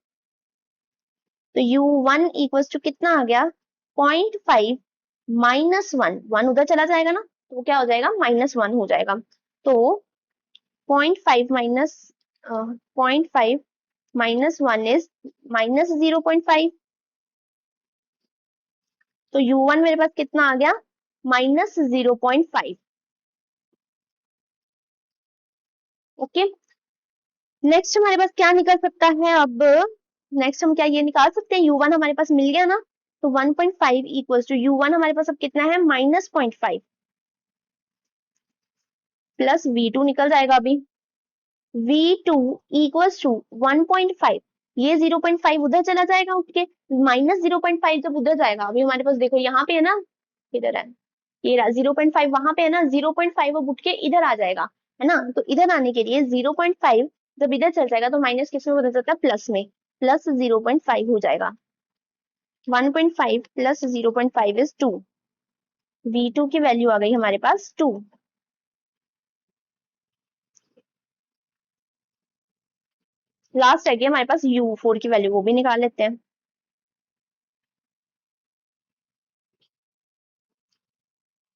तो U1 इक्वल्स टू कितना आ गया, 0.5 -1। 1 उधर चला जाएगा ना, तो क्या हो जाएगा, -1 हो जाएगा। तो 0.5 माइनस 0.5 -1 इज -0.5। तो U1 मेरे पास कितना आ गया, -0.5। ओके, नेक्स्ट हमारे पास क्या निकल सकता है अब, नेक्स्ट हम क्या ये निकाल सकते हैं, U1 हमारे पास मिल गया ना, तो 1.5 इक्वल्स टू U1 हमारे पास अब कितना है, -0.5 प्लस V2 निकल जाएगा अभी। V2 इक्वल्स टू 1.5, ये 0.5 उधर चला जाएगा उठ के, -0.5 जब उधर जाएगा, अभी हमारे पास देखो यहाँ पे है ना, इधर है, ये रहा 0.5, वहां पे है ना 0.5, अब उठ के इधर आ जाएगा, है ना। तो इधर आने के लिए 0.5 जब इधर चल जाएगा, तो माइनस किस में बदल जाता है, प्लस में, प्लस 0.5 हो जाएगा। 1.5 प्लस 0.5 इज 2। V2 की वैल्यू आ गई हमारे पास 2। लास्ट है कि हमारे पास U4 की वैल्यू, वो भी निकाल लेते हैं।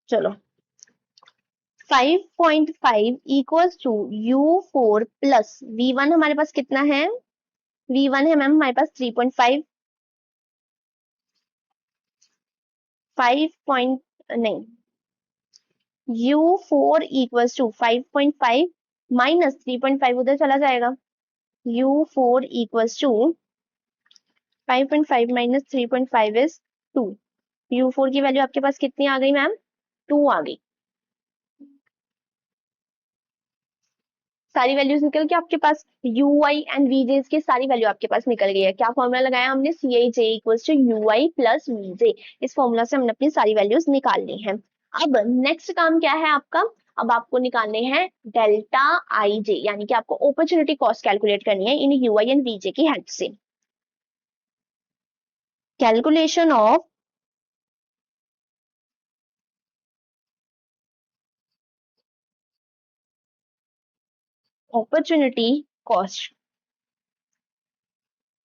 चलो, 5.5 equals to U4 plus V1 हमारे पास कितना है, V1 है मैम हमारे पास 3.5। 5 पॉइंट नहीं, U4 इक्वल्स टू 5.5 माइनस 3.5 उधर चला जाएगा। U4 equals to 5.5 minus 3.5 is 2। U4 की वैल्यू आपके पास कितनी आ गई मैम, 2 आ गई। सारी वैल्यूज निकल के आपके पास UI एंड VJ की सारी वैल्यू आपके पास निकल गई है। क्या फॉर्मूला लगाया हमने, CIJ equals to UI plus VJ। इस फॉर्मूला से हमने अपनी सारी वैल्यूज निकाल ली हैं। अब नेक्स्ट काम क्या है आपका, अब आपको निकालने हैं डेल्टा IJ, यानी कि आपको अपॉर्चुनिटी कॉस्ट कैलकुलेट करनी है इन UI एंड VJ की हेल्प से। Calculation of opportunity cost.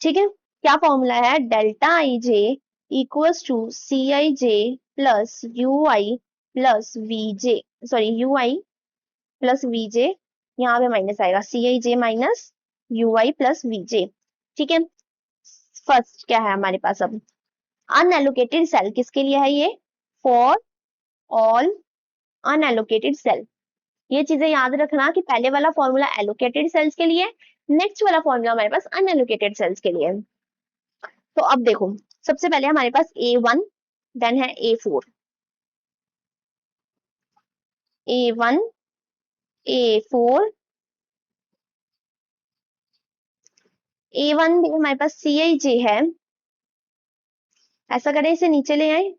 ठीक है, क्या फॉर्मूला है, delta IJ equals to CIJ plus UI plus VJ, sorry UI plus VJ, यहाँ पे माइनस आएगा, CIJ minus UI plus VJ। ठीक है, फर्स्ट क्या है हमारे पास अब, अनएलोकेटेड सेल किसके लिए है ये, फॉर ऑल अनएलोकेटेड सेल। ये चीजें याद रखना कि पहले वाला फॉर्मूला एलोकेटेड सेल्स के लिए, नेक्स्ट वाला फॉर्मूला हमारे पास अनएलोकेटेड सेल्स के लिए है। तो अब देखो, सबसे पहले हमारे पास A1, देन है A4, A1, A4, A1 भी हमारे पास CIJ है, ऐसा करें इसे नीचे ले आए,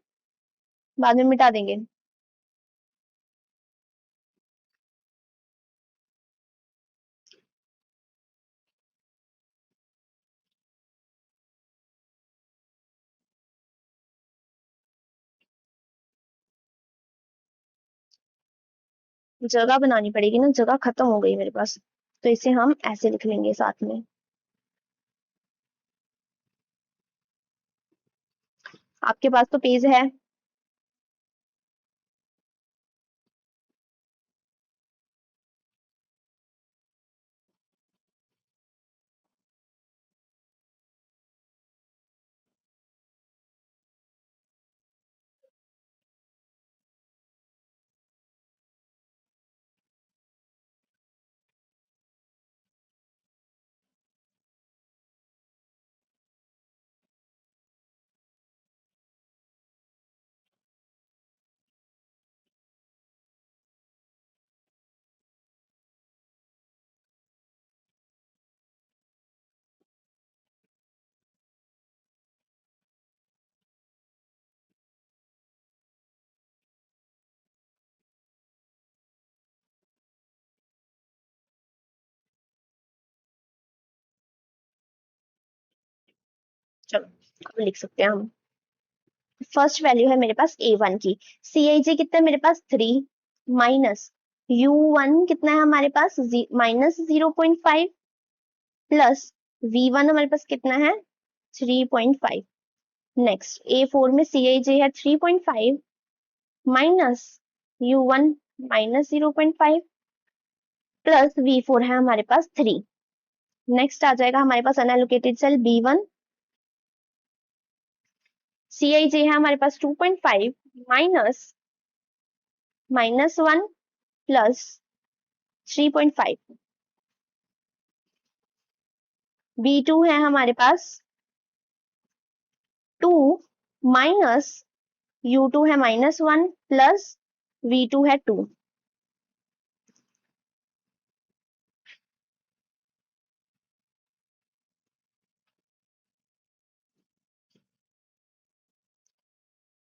बाद में मिटा देंगे। जगह बनानी पड़ेगी ना, जगह खत्म हो गई मेरे पास, तो इसे हम ऐसे लिख लेंगे साथ में। आपके पास तो पेज है, चलो अब लिख सकते हैं हम। फर्स्ट वैल्यू है मेरे पास A1 की, CIJ कितना है मेरे पास 3, माइनस U1 कितना है हमारे पास माइनस 0.5, प्लस V1 हमारे पास कितना है 3.5। नेक्स्ट A4 में CIJ है 3.5, minus U1 minus 0.5, plus V4 है हमारे पास 3। नेक्स्ट आ जाएगा हमारे पास अनएलोकेटेड सेल B1, CIJ है हमारे पास 2.5, माइनस -1 प्लस 3.5। B2 है हमारे पास 2, माइनस U2 है -1 प्लस V2 है 2।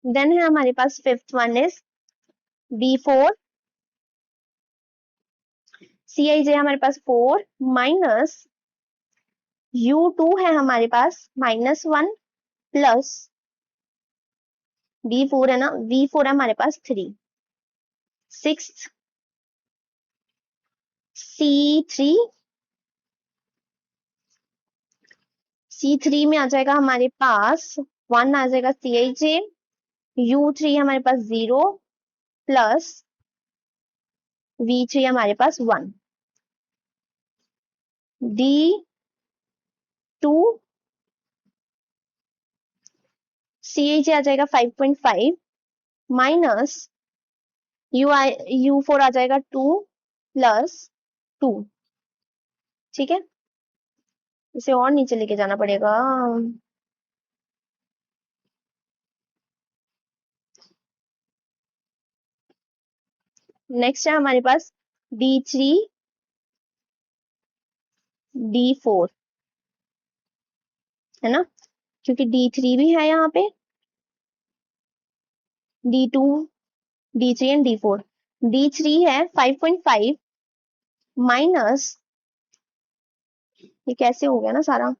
देन है हमारे पास fifth one is B4, CIJ हमारे पास 4, माइनस U2 है हमारे पास -1 प्लस B4 है ना, V4 है हमारे पास 3। सिक्स्थ C3, C3 में आ जाएगा हमारे पास 1 आ जाएगा CIJ, U3 हमारे पास 0 प्लस V3 हमारे पास 1। D2 CIJ आ जाएगा 5.5, माइनस U4 आ जाएगा 2 प्लस 2। ठीक है, इसे और नीचे लेके जाना पड़ेगा। नेक्स्ट है हमारे पास D3, D4 है ना, क्योंकि D3 भी है यहाँ पे, D2, D3 and D4। D3 है 5.5, माइनस, ये कैसे हो गया ना सारा,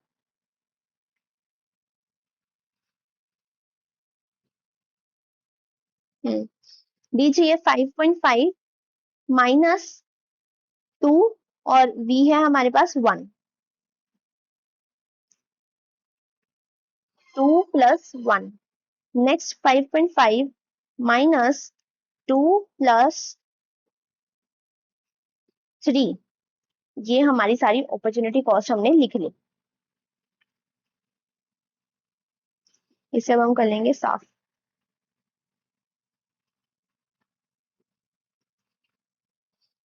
D3 है 5.5 माइनस 2, और V है हमारे पास 1, 2 प्लस 1। नेक्स्ट 5.5 माइनस 2 प्लस 3, ये हमारी सारी अपॉर्चुनिटी कॉस्ट हमने लिख ली। इसे अब हम कर लेंगे साफ।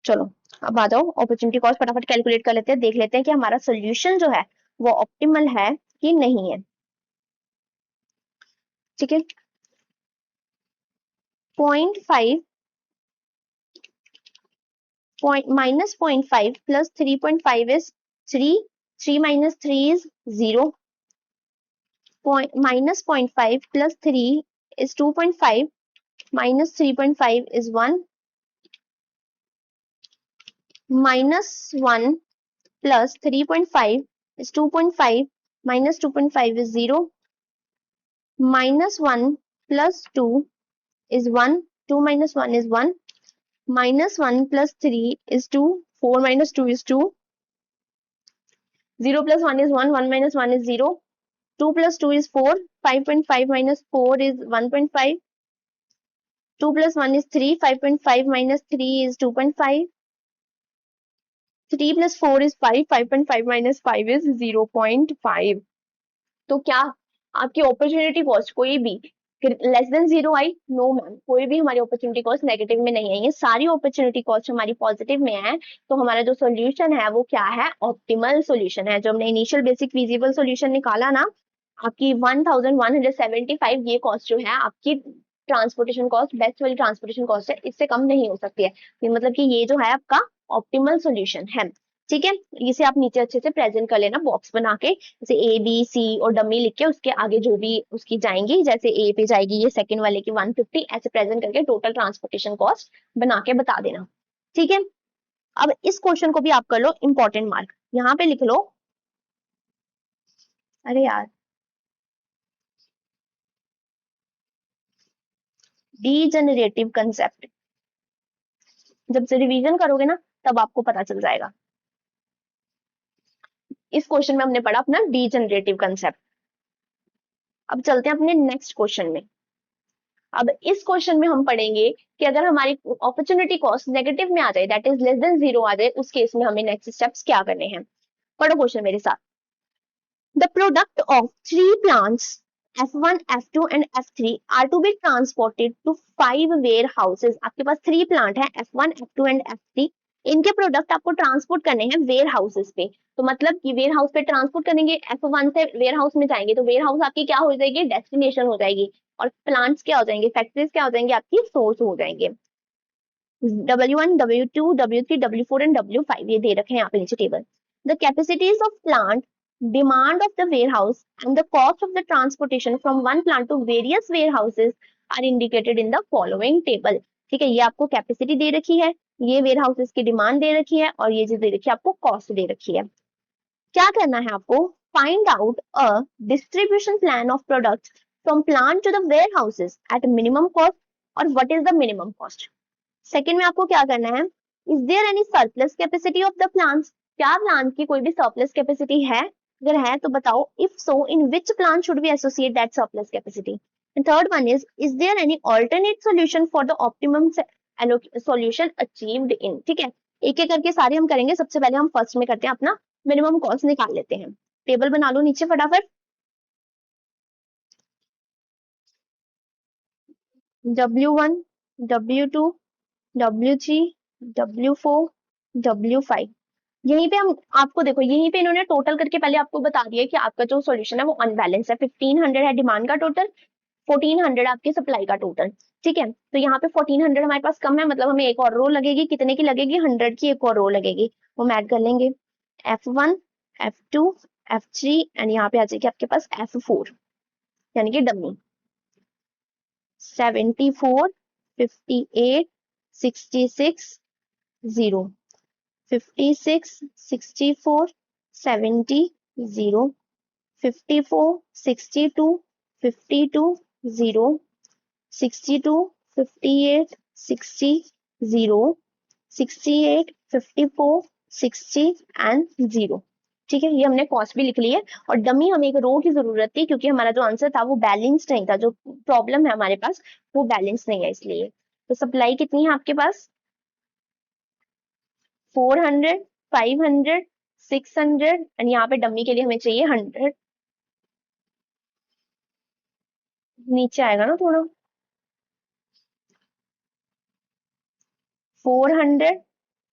चलो अब आ जाओ, अपॉर्चुनिटी कॉस्ट फटाफट कैलकुलेट कर लेते हैं, देख लेते हैं कि हमारा सोल्यूशन जो है वो ऑप्टिमल है कि नहीं है। ठीक है, 0.5 minus 0.5 plus 3.5 is 3, 3 minus 3 is 0, minus 0.5 plus 3 is 2.5, minus 3.5 is 1, minus 1 plus 3.5 is 2.5, minus 2.5 is 0, minus 1 plus 2 is 1, 2 minus 1 is 1, minus 1 plus 3 is 2, 4 minus 2 is 2, 0 plus 1 is 1, 1 minus 1 is 0, 2 plus 2 is 4, 5.5 minus 4 is 1.5, 2 plus 1 is 3, 5.5 minus 3 is 2.5, 3 plus 4 is 5, 5.5 minus 5 is 0.5। तो क्या आपकी opportunity cost कोई भी less than zero आई? No ma'am, कोई भी हमारी opportunity cost negative में नहीं आई है, सारी अपॉर्चुनिटी कॉस्ट हमारी पॉजिटिव में है। तो हमारा जो सोल्यूशन है वो क्या है? ऑप्टिमल सोल्यूशन है। जो हमने इनिशियल बेसिक फिजिबल सोल्यूशन निकाला ना, आपकी 1175 ये कॉस्ट जो है आपकी ट्रांसपोर्टेशन कॉस्ट, बेस्ट वाली ट्रांसपोर्टेशन कॉस्ट है, इससे कम नहीं हो सकती है। ये मतलब कि ये जो है आपका ऑप्टिमल सोल्यूशन है। ठीक है, इसे आप नीचे अच्छे से प्रेजेंट कर लेना बॉक्स बना के, जैसे ए बी सी और डमी लिख के उसके आगे जो भी उसकी जाएंगी, जैसे ए पे जाएगी ये सेकंड वाले की 150, ऐसे प्रेजेंट करके टोटल ट्रांसपोर्टेशन कॉस्ट बना के बता देना। ठीक है, अब इस क्वेश्चन को भी आप कर लो इंपॉर्टेंट मार्क, यहाँ पे लिख लो। अरे यार, डीजेनरेटिव कंसेप्ट, जब से रिवीजन करोगे ना तब आपको पता चल जाएगा। इस क्वेश्चन में हमने पढ़ा अपना डीजेनरेटिव कंसेप्ट। अब चलते हैं अपने नेक्स्ट क्वेश्चन में। अब इस क्वेश्चन में हम पढ़ेंगे कि अगर हमारी अपॉर्चुनिटी कॉस्ट नेगेटिव में आ जाए, that is less than zero आ जाए, उस केस में हमें नेक्स्ट स्टेप्स क्या करने हैं। पढ़ो क्वेश्चन मेरे साथ। The product of three plants F1, F2 and F3 are to be transported to 5 warehouses। आपके पास 3 प्लांट है F1, F2 and F3, इनके प्रोडक्ट आपको ट्रांसपोर्ट करने हैं वेयर हाउसेस पे। तो मतलब कि वेयर हाउस पे ट्रांसपोर्ट करेंगे, F1 से वेयर हाउस में जाएंगे तो वेयर हाउस आपकी क्या हो जाएगी? डेस्टिनेशन हो जाएगी। और प्लांट्स क्या हो जाएंगे? फैक्ट्रीज क्या हो जाएंगे? आपकी सोर्स हो जाएंगे। W1, W2, W3, W4 and W5 ये दे रखे हैं यहाँ पे नीचे table. The capacities of plant, demand of the warehouse and the cost of the transportation from one plant to various warehouses are indicated in the following table। ठीक है, ये आपको कैपेसिटी दे रखी है, ये वेयर हाउसेस की डिमांड दे रखी है, और ये चीज दे रखी है आपको कॉस्ट दे रखी है। क्या करना है आपको? Find out a distribution plan of products from plant to the warehouses at minimum cost, और what is the minimum cost. Second में आपको क्या करना है? Is there any surplus capacity of the plants, क्या प्लांट की कोई भी सरप्लस कैपेसिटी है? अगर है तो बताओ, if so in which plant should we associate that surplus capacity. And third one is there any alternate solution for the optimum solution achieved in. ठीक है, एक एक करके सारे हम करेंगे। सबसे पहले हम फर्स्ट में करते हैं अपना मिनिमम कॉस्ट निकाल लेते हैं। टेबल बना लो नीचे फटाफट। W1, W2, W3, W4, W5, यहीं पे हम आपको देखो, यहीं पे इन्होंने टोटल करके पहले आपको बता दिया कि आपका जो सॉल्यूशन है वो अनबैलेंस है। 1500 है डिमांड का टोटल, 1400 आपकी सप्लाई का टोटल। ठीक है, तो यहाँ पे 1400 हमारे पास कम है, मतलब हमें एक और रो लगेगी। कितने की लगेगी? 100 की एक और रो लगेगी, वो हम ऐड कर लेंगे। F1, F2, F3 एंड यहाँ पे आ जाएगी आपके पास F4, यानी कि डमी। 74, 58, 66, 0, 56, 64, 70, 0, 54, 62, 52, 0, 62, 58, 60, 0, 68, 54, 60 एंड 0। ठीक है, ये हमने कॉस्ट भी लिख ली है। और डमी हमें एक रो की जरूरत थी, क्योंकि हमारा जो आंसर था वो बैलेंस नहीं था, जो प्रॉब्लम है हमारे पास वो बैलेंस नहीं है इसलिए। तो सप्लाई कितनी है आपके पास? 400, 500, 600 एंड यहाँ पे डमी के लिए हमें चाहिए 100। नीचे आएगा ना थोड़ा, 400,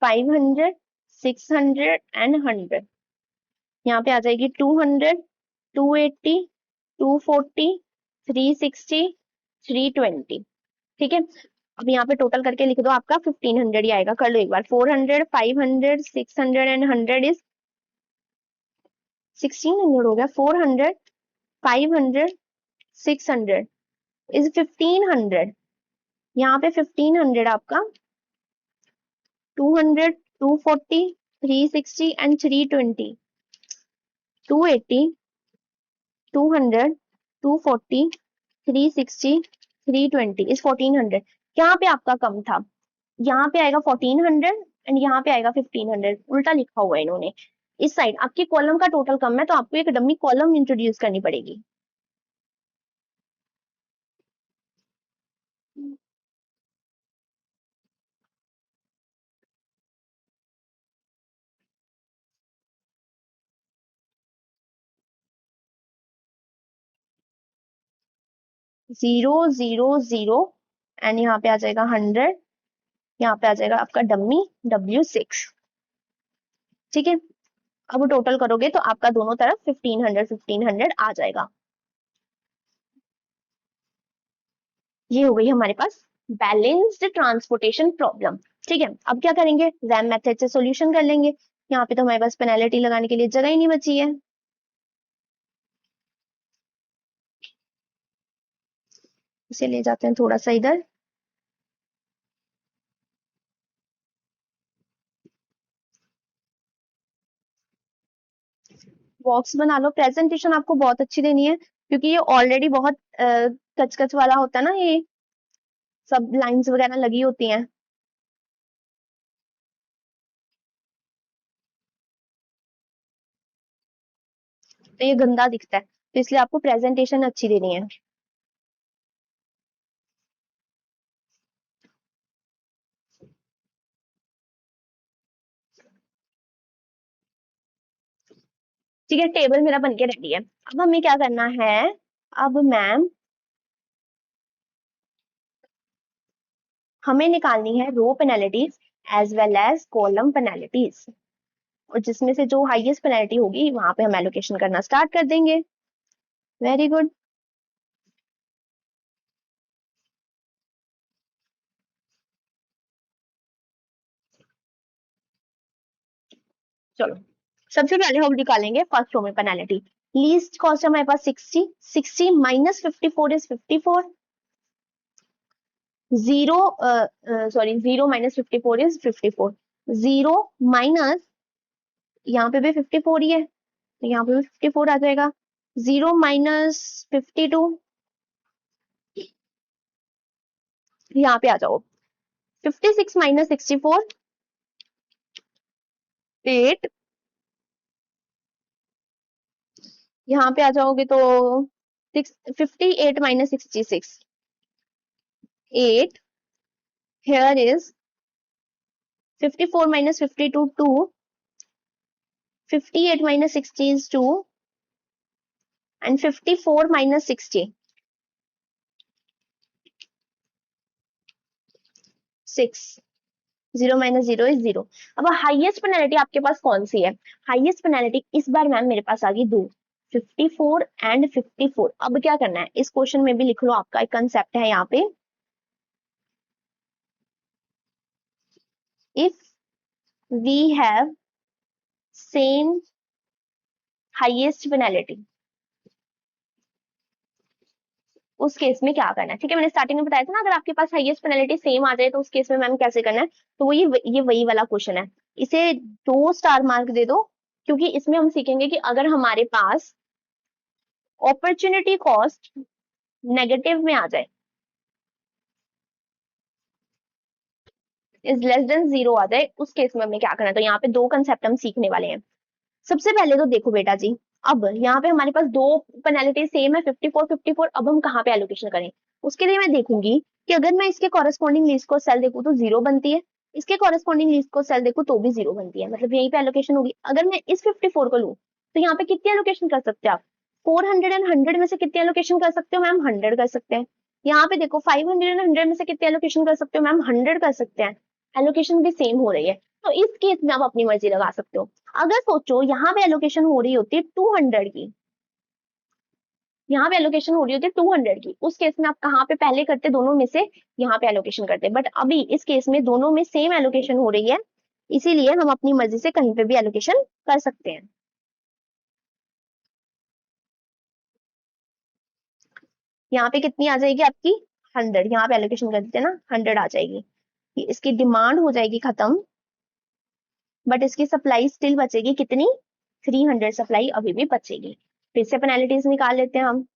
500, 600 एंड 100। यहाँ पे आ जाएगी 200, 280, 240, 360, 320। ठीक है, अब यहाँ पे टोटल करके लिख दो, आपका 1500 ही आएगा। कर लो एक बार, 400, 500, 600 एंड 100 इज 1600 हो गया। 400, 500, 600 इज 1500। यहाँ पे 1500 आपका, 200, 240, 360 एंड 320, 280, 200, 240, 360, 320 इज 1400। यहाँ पे आपका कम था, यहाँ पे आएगा 1400 एंड यहाँ पे आएगा 1500, उल्टा लिखा हुआ है इन्होंने। इस साइड आपके कॉलम का टोटल कम है, तो आपको एक डमी कॉलम इंट्रोड्यूस करनी पड़ेगी। 0, 0, 0 एंड यहाँ पे आ जाएगा 100, यहाँ पे आ जाएगा आपका डमी W6। ठीक है, अब टोटल करोगे तो आपका दोनों तरफ 1500 1500 आ जाएगा। ये हो गई हमारे पास बैलेंस्ड ट्रांसपोर्टेशन प्रॉब्लम। ठीक है, अब क्या करेंगे, रैम मेथड से सॉल्यूशन कर लेंगे। यहाँ पे तो हमारे पास पेनल्टी लगाने के लिए जगह ही नहीं बची है। इसे ले जाते हैं थोड़ा सा इधर। बॉक्स बना लो। प्रेजेंटेशन आपको बहुत अच्छी देनी है, क्योंकि ये ऑलरेडी बहुत कच कच वाला होता है ना, ये सब लाइंस वगैरह लगी होती हैं, तो ये गंदा दिखता है, तो इसलिए आपको प्रेजेंटेशन अच्छी देनी है। ठीक है, टेबल मेरा बनके रेडी है। अब हमें क्या करना है, अब मैम हमें निकालनी है row penalties as well as column penalties, और जिसमें से जो हाईएस्ट पेनल्टी होगी वहां पे हम एलोकेशन करना स्टार्ट कर देंगे। Very good. चलो, सबसे पहले हम निकालेंगे फर्स्ट रो में पेनल्टी। लीस्ट कॉस्ट हमारे पास 60, 60 minus 54 is 54। 0 sorry 0 minus 54 is 54। 0 minus, यहाँ पे भी 54 ही है, तो यहाँ पे भी 54 आ जाएगा। 0 माइनस 52, यहाँ पे आ जाओ। 56 माइनस 64, 8। यहाँ पे आ जाओगे तो 58 minus 66, 8। Here is 54 minus 52, 2. 58 minus 60 is 2. And 54 minus 60, 6. 0 minus 0 is 0। अब हाईएस्ट पेनल्टी आपके पास कौन सी है? हाईएस्ट पेनल्टी इस बार मैम मेरे पास आ गई 2, 54 एंड 54। अब क्या करना है, इस क्वेश्चन में भी लिख लो, आपका एक कंसेप्ट है यहाँ पे। If we have same highest penalty, उस केस में क्या करना है? ठीक है, मैंने स्टार्टिंग में बताया था ना, अगर आपके पास हाईएस्ट पेनल्टी सेम आ जाए तो उस केस में मैम कैसे करना है, तो वो ये वही वाला क्वेश्चन है। इसे 2 स्टार मार्क दे दो, क्योंकि इसमें हम सीखेंगे कि अगर हमारे पास अपॉर्चुनिटी कॉस्ट नेगेटिव में आ जाए, इज लेस देन 0 आ जाए, उस केस में हमें क्या करना है। तो यहाँ पे 2 कंसेप्ट हम सीखने वाले हैं। सबसे पहले तो देखो बेटा जी, अब यहाँ पे हमारे पास 2 पेनल्टी सेम है, 54 54। अब हम कहाँ पे एलोकेशन करें? उसके लिए मैं देखूंगी कि अगर मैं इसके कॉरेस्पॉन्डिंग लिस्ट को सेल देखूं तो 0 बनती है, इसके कॉरेस्पॉन्डिंग लिस्ट को सेल देखूं तो भी 0 बनती है, मतलब यहीं पे एलोकेशन होगी। अगर मैं इस 54 को लूं तो यहाँ पे कितनी एलोकेशन कर सकते हैं आप? 400 एंड 100 में से कितनी एलोकेशन कर सकते हो मैम? 100 कर सकते हैं। यहाँ पे देखो 500 एंड 100 में से कितनी एलोकेशन कर सकते हो मैम? 100 कर सकते हैं। एलोकेशन भी सेम हो रही है, तो इस केस में आप अपनी मर्जी लगा सकते हो। अगर सोचो यहाँ पे एलोकेशन हो रही होती है 200 की, यहाँ पे एलोकेशन हो रही होती है 200 की, उस केस में आप कहाँ पे पहले करते? दोनों में से यहाँ पे एलोकेशन करते। बट अभी इस केस में दोनों में सेम एलोकेशन हो रही है, इसीलिए हम अपनी मर्जी से कहीं पे भी एलोकेशन कर सकते हैं। यहाँ पे कितनी आ जाएगी आपकी? 100। यहाँ पे एलोकेशन कर देते हैं ना, 100 आ जाएगी। इसकी डिमांड हो जाएगी खत्म, बट इसकी सप्लाई स्टिल बचेगी कितनी? 300 सप्लाई अभी भी बचेगी। फिर से पेनाल्टीज निकाल लेते हैं हम।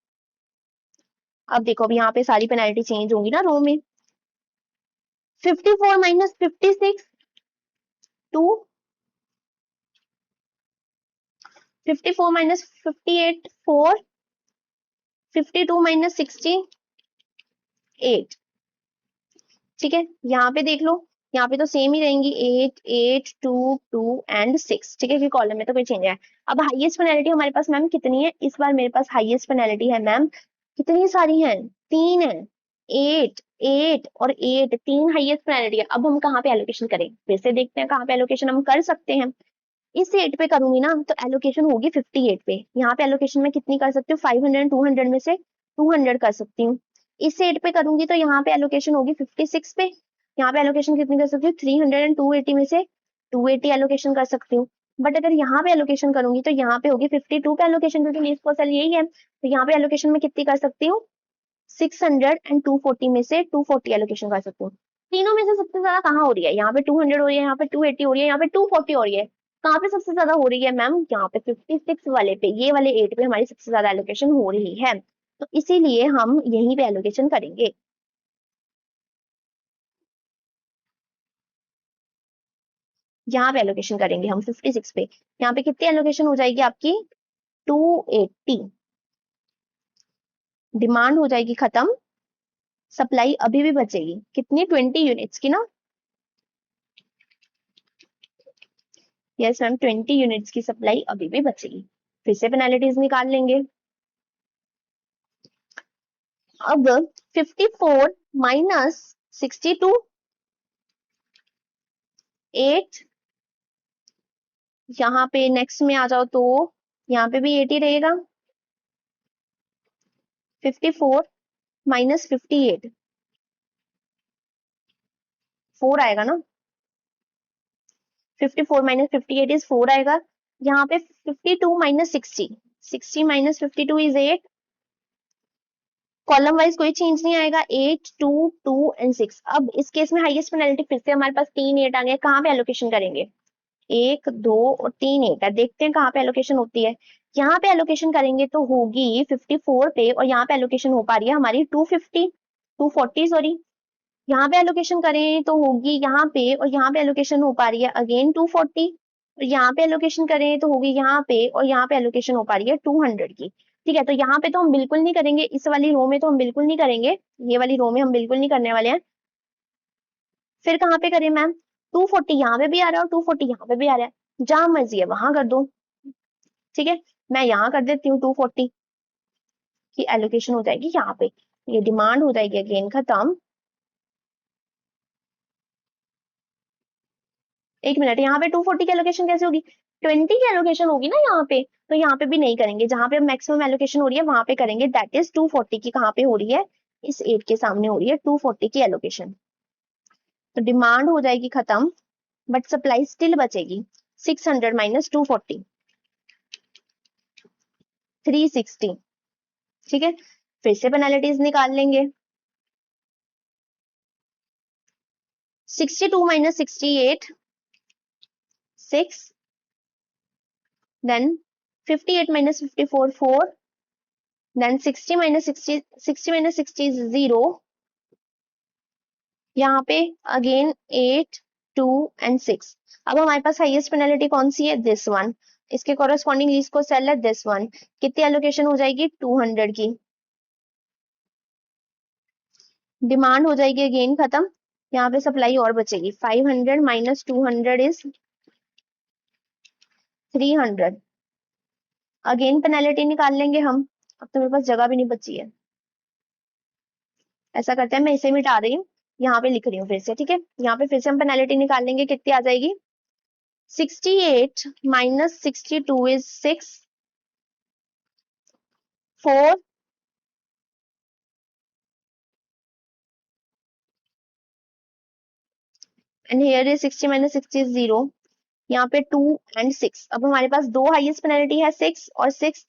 अब देखो, अब यहाँ पे सारी पेनाल्टी चेंज होंगी ना रो में। 54 माइनस 56 2, 54 माइनस 58 4, 52 माइनस 68। ठीक है, यहाँ पे देख लो, यहाँ पे तो सेम ही रहेंगी 8 8 2 2 एंड 6। ठीक है, कि कॉलम में तो कोई चेंज है। अब हाईएस्ट पेनल्टी हमारे पास मैम कितनी है? इस बार मेरे पास हाईएस्ट पेनल्टी है मैम, कितनी सारी है? 3 है। 8 8 और 8, 3 हाईएस्ट पेनल्टी है। अब हम कहाँ पे एलोकेशन करें? फिर से देखते हैं कहाँ पे एलोकेशन हम कर सकते हैं। इस 8 पे करूंगी ना तो एलोकेशन होगी 58 पे। यहाँ पे एलोकेशन में कितनी कर सकती हूँ? 500 200 में से 200 कर सकती हूँ। इस 8 पे करूंगी तो यहाँ पे एलोकेशन होगी 56 पे। यहाँ पे एलोकेशन कितनी कर सकती हूँ? 300 एंड 280 में से 280 एलोकेशन कर सकती हूँ। बट अगर यहाँ पे एलोकेशन करूंगी तो यहाँ पे होगी 52 पे एलोकेशन, क्योंकि लीस्ट कॉस्ट यही है। तो यहाँ पे एलोकेशन में कितनी कर सकती हूँ? 600 एंड 240 में से 240 एलोकेशन कर सकती हूँ। तीनों में से सबसे ज्यादा कहाँ हो रही है? यहाँ पे 200 हो रही है, यहाँ पे 280 हो रही है, यहाँ पे 240 हो रही है। कहाँ पे सबसे ज्यादा हो रही है मैम? यहाँ पे 56 वाले पे, ये वाले 8 पे हमारी सबसे ज्यादा एलोकेशन हो रही है, तो इसीलिए हम यहीं पे एलोकेशन करेंगे। यहाँ पे एलोकेशन करेंगे हम 56 पे। यहाँ पे कितनी एलोकेशन हो जाएगी आपकी? 280। डिमांड हो जाएगी खत्म, सप्लाई अभी भी बचेगी कितनी? 20 यूनिट्स की ना। यस मैम, 20 यूनिट्स की सप्लाई अभी भी बचेगी। फिर से पेनाल्टीज निकाल लेंगे। अब 54 माइनस 62, 8, यहाँ पे नेक्स्ट में आ जाओ तो यहाँ पे भी 80 रहेगा। 54 माइनस 58, 4 आएगा ना। 54 माइनस 58 इज 4 आएगा। यहाँ पे 52 minus 60, 60 minus 52 is 8। Column wise कोई चेंज नहीं आएगा, 8 2 2 एंड 6। अब इस केस में हाईएस्ट पेनल्टी फिर से हमारे पास 3 8 आ गए। कहाँ पे एलोकेशन करेंगे? 1 2 और 3 8 है। देखते हैं कहाँ पे एलोकेशन होती है। यहाँ पे एलोकेशन करेंगे तो होगी 54 पे, और यहाँ पे एलोकेशन हो पा रही है हमारी 250 240 सॉरी। यहाँ पे एलोकेशन करें तो होगी यहाँ पे, और यहाँ पे एलोकेशन हो पा रही है अगेन 240। और यहाँ पे एलोकेशन करें तो होगी यहाँ पे, और यहाँ पे एलोकेशन हो पा रही है 200 की। ठीक है, तो यहाँ पे तो हम बिल्कुल नहीं करेंगे, इस वाली रो में तो हम बिल्कुल नहीं करेंगे, ये वाली रो में हम बिल्कुल नहीं करने वाले हैं। फिर कहाँ पे करें मैम? 240 यहाँ पे भी आ रहा है और 240 यहाँ पे भी आ रहा है, जहां मर्जी है वहां कर दो। ठीक है, मैं यहाँ कर देती हूँ 240 की एलोकेशन हो जाएगी यहाँ पे। ये डिमांड हो जाएगी अगेन खत्म। एक मिनट, यहाँ पे 240 की एलोकेशन कैसे होगी? 20 की एलोकेशन होगी ना यहाँ पे, तो यहाँ पे भी नहीं करेंगे। जहां पे मैक्सिमम एलोकेशन हो रही है वहां पे करेंगे, दैट इज 240 की। कहाँ पे हो रही है? इस 8 के सामने हो रही है 240 की एलोकेशन। तो डिमांड हो जाएगी खत्म, बट सप्लाई स्टिल बचेगी। 600 माइनस 240, 360। ठीक है, फिर से पेनाल्टीज निकाल लेंगे। 62 minus 68 6, then 58 minus 54 4, then 60 minus 60, 60 minus 60 is 0। यहाँ पे अगेन 8 2 एंड 6। अब हमारे पास हाईएस्ट पेनल्टी कौन सी है? This one. इसके कॉरेस्पॉन्डिंग लीस्ट को सेल है दिस वन। कितनी एलोकेशन हो जाएगी? 200 की। डिमांड हो जाएगी अगेन खत्म, यहाँ पे सप्लाई और बचेगी। 500 माइनस 200 इज 300। अगेन पेनल्टी निकाल लेंगे हम। अब तो मेरे पास जगह भी नहीं बची है। ऐसा करते हैं, मैं इसे मिटा रही हूँ, यहाँ पे लिख रही हूँ फिर से, ठीक है। यहाँ पे फिर से हम पेनल्टी निकाल लेंगे, कितनी आ जाएगी? 68 minus 62 is 6, 4 and here is 60 minus 60 is 0। यहाँ पे 2 एंड 6। अब हमारे पास दो हाईएस्ट पेनल्टी है, 6 और 6।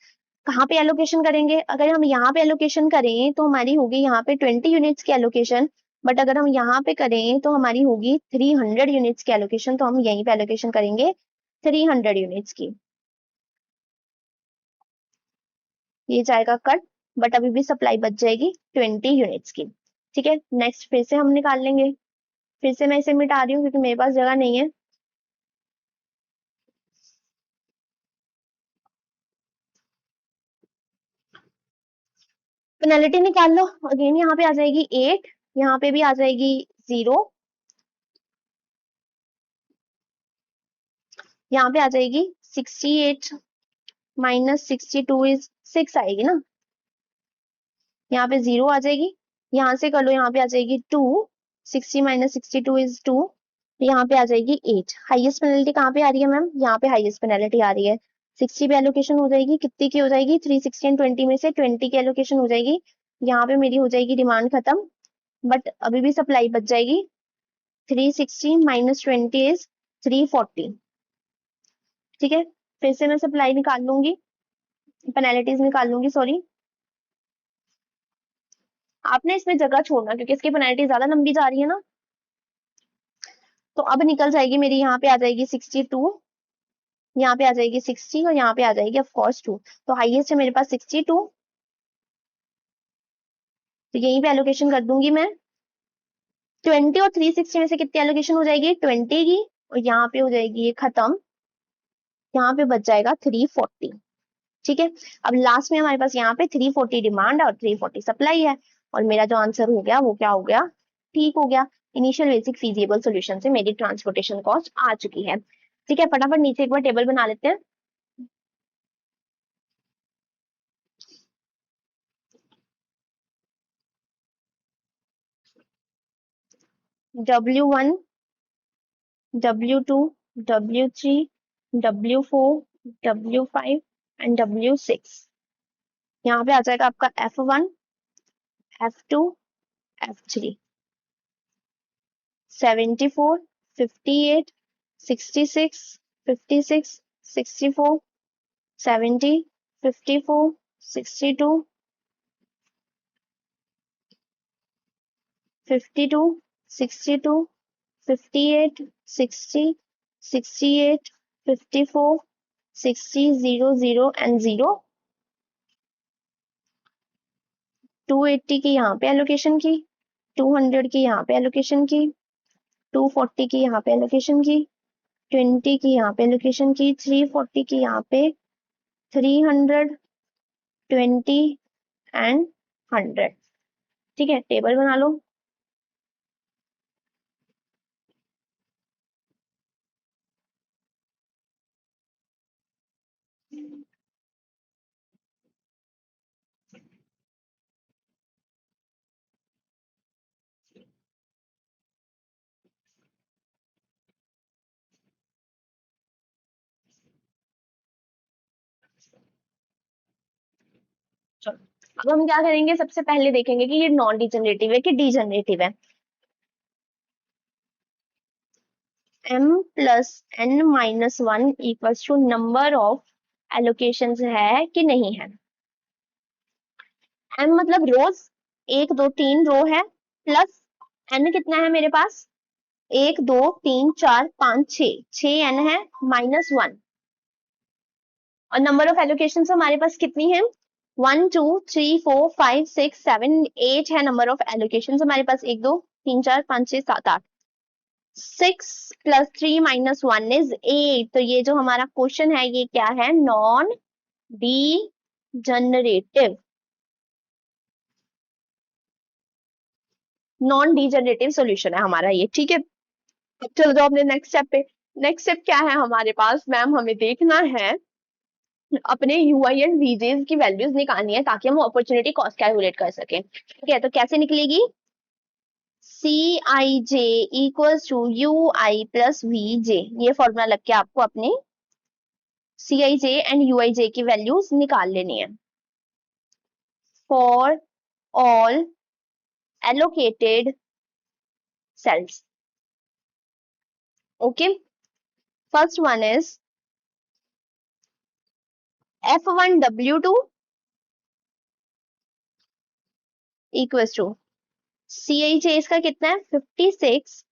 कहाँ पे एलोकेशन करेंगे? अगर हम यहाँ पे एलोकेशन करें तो हमारी होगी यहाँ पे 20 यूनिट्स की एलोकेशन। बट अगर हम यहाँ पे करें तो हमारी होगी 300 यूनिट्स की एलोकेशन। तो हम यहीं पे एलोकेशन करेंगे 300 यूनिट्स की। ये जाएगा कट, बट अभी भी सप्लाई बच जाएगी 20 यूनिट्स की। ठीक है, नेक्स्ट फिर से हम निकाल लेंगे। फिर से मैं इसे मिटा रही हूँ क्योंकि मेरे पास जगह नहीं है। पेनल्टी निकाल लो। अगेन यहाँ पे आ जाएगी 8, यहाँ पे भी आ जाएगी 0, यहाँ पे आ जाएगी 68 माइनस 62 इज 6 आएगी ना। यहाँ पे 0 आ जाएगी, यहाँ से कर लो, यहाँ पे आ जाएगी 2, 60 माइनस 62 इज 2, यहाँ पे आ जाएगी 8। हाईएस्ट पेनल्टी कहाँ पे आ रही है मैम? यहाँ पे हाईएस्ट पेनल्टी आ रही है। 60 पे एलोकेशन हो जाएगी, कितनी की हो जाएगी? 360 एंड 20 में से 20 की एलोकेशन हो जाएगी। यहाँ पे मेरी हो जाएगी डिमांड खत्म, बट अभी भी सप्लाई बच जाएगी। 360 माइनस 20 इज 340। ठीक है, फिर से मैं सप्लाई निकाल लूंगी, पेनल्टीज निकाल लूंगी, सॉरी। आपने इसमें जगह छोड़ना क्योंकि इसकी पेनल्टी ज्यादा लंबी जा रही है ना। तो अब निकल जाएगी मेरी, यहाँ पे आ जाएगी 62, यहाँ पे आ जाएगी 60 और यहाँ पे आ जाएगी ऑफ कोर्स 2। तो हाईएस्ट है मेरे पास 62, तो यहीं पे एलोकेशन कर दूंगी मैं। 20 और 360 में से कितनी एलोकेशन हो जाएगी? 20 की, और यहाँ पे हो जाएगी ये खत्म। यहाँ पे बच जाएगा 340। ठीक है, अब लास्ट में हमारे पास यहाँ पे 340 डिमांड और 340 सप्लाई है, और मेरा जो आंसर हो गया वो क्या हो गया? ठीक हो गया। इनिशियल बेसिक फीजिबल सॉल्यूशन से मेरी ट्रांसपोर्टेशन कॉस्ट आ चुकी है। ठीक है, फटाफट नीचे एक बार टेबल बना लेते हैं। W1, W2, W3, W4, W5 and W6। यहाँ पे आ जाएगा आपका F1, F2, F3। 74, 58, 66, 56, 64, 70, 54, 62, 52, 62, 58, 60, 68, 54, 60, 0, 0 एंड 0। 280 की यहाँ पे एलोकेशन की, 200 की यहाँ पे एलोकेशन की, 240 की यहाँ पे एलोकेशन की, 20 की यहाँ पे एलोकेशन की, 340 की यहाँ पे, 300, 20 एंड 100। ठीक है, टेबल बना लो। चलो, अब हम क्या करेंगे, सबसे पहले देखेंगे कि ये नॉन डिजनरेटिव है कि डिजनरेटिव है। m plus n minus 1 equals to number of allocation है कि नहीं है। m मतलब रोज, 1 2 3 रो है, प्लस n कितना है मेरे पास? 1 2 3 4 5 6, 6 n है, माइनस 1। और नंबर ऑफ एलोकेशन हमारे पास कितनी है? 1 2 3 4 5 6 7 8 है नंबर ऑफ एलोकेशन हमारे पास। 1 2 3 4 5 6 7 8। 6 प्लस 3 माइनस 1 इज 8। तो ये जो हमारा क्वेश्चन है ये क्या है? Non D generative, non degenerative solution है हमारा ये। ठीक है, अब चलो जाओ अपने नेक्स्ट स्टेप पे। नेक्स्ट स्टेप क्या है हमारे पास मैम? हमें देखना है अपने यूआई एंड वीजेस की वैल्यूज निकालनी है ताकि हम अपॉर्चुनिटी कॉस्ट कैलकुलेट कर सकें। ठीक है, तो कैसे निकलेगी? C I J equals to U I plus V J, ये फॉर्मूला लग के आपको अपने सी आई जे एंड यू आई जे की वैल्यूज निकाल लेनी है। For all allocated cells. Okay, first one is F1W2 equals to C I J इसका कितना है 56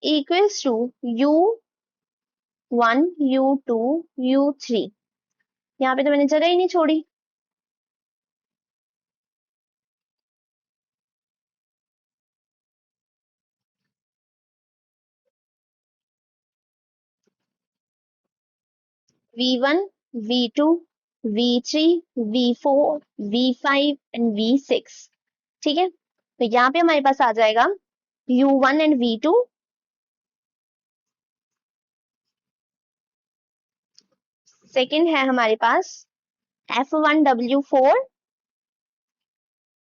equals to U1 U2 U3। यहाँ पे तो मैंने जगह ही नहीं छोड़ी। V1 V2 V3 V4 V5 and V6। ठीक है, तो यहाँ पे हमारे पास आ जाएगा U1 एंड V2, सेकंड है हमारे पास F1W4,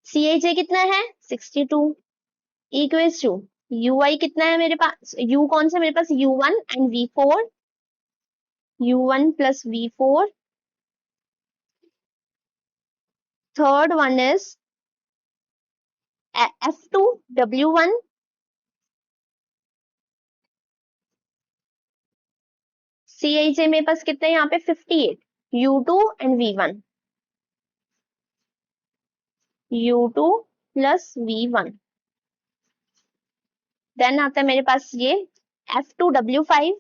CAJ कितना है 62 इक्वल्स टू UI कितना है मेरे पास, U कौन सा मेरे पास U1 and V4, U1 plus V4। Third one is F2W1, CAJ मेरे पास कितना है यहाँ पे 58, U2 and V1, U2 plus V1। Then आता है मेरे पास ये F2W5,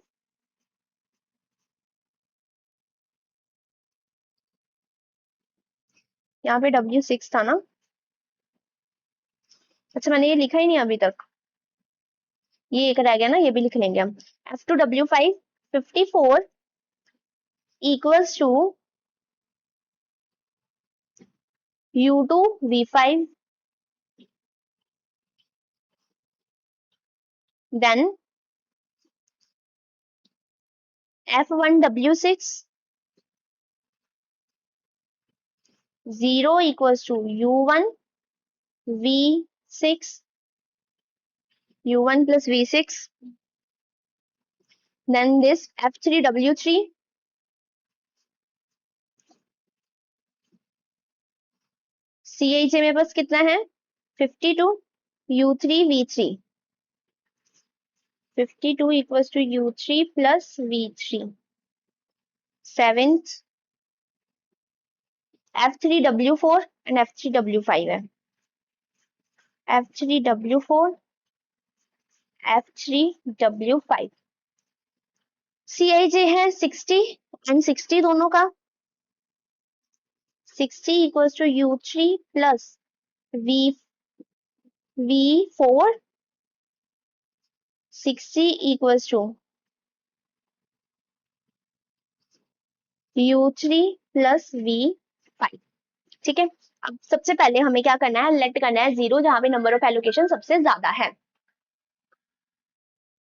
यहाँ पे W6 था ना, अच्छा मैंने ये लिखा ही नहीं अभी तक, ये एक रह गया ना, ये भी लिख लेंगे हम। F2W5 54 equals to U2V5, then F1W6 0 equals to U1V6, U1 plus V6, then this F3W3, CH मेरे पास कितना है 52, U3V3, 52 equals to U3 plus V3, seventh F3W4 and F3W5 है, F3W4 F3W5, CIJ है 60 एंड 60 दोनों का, 60 equals to U3 plus V4, 60 equals to U3 plus V5। ठीक है, अब सबसे पहले हमें क्या करना है, लेट करना है जीरो जहां पे नंबर ऑफ एलोकेशन सबसे ज्यादा है।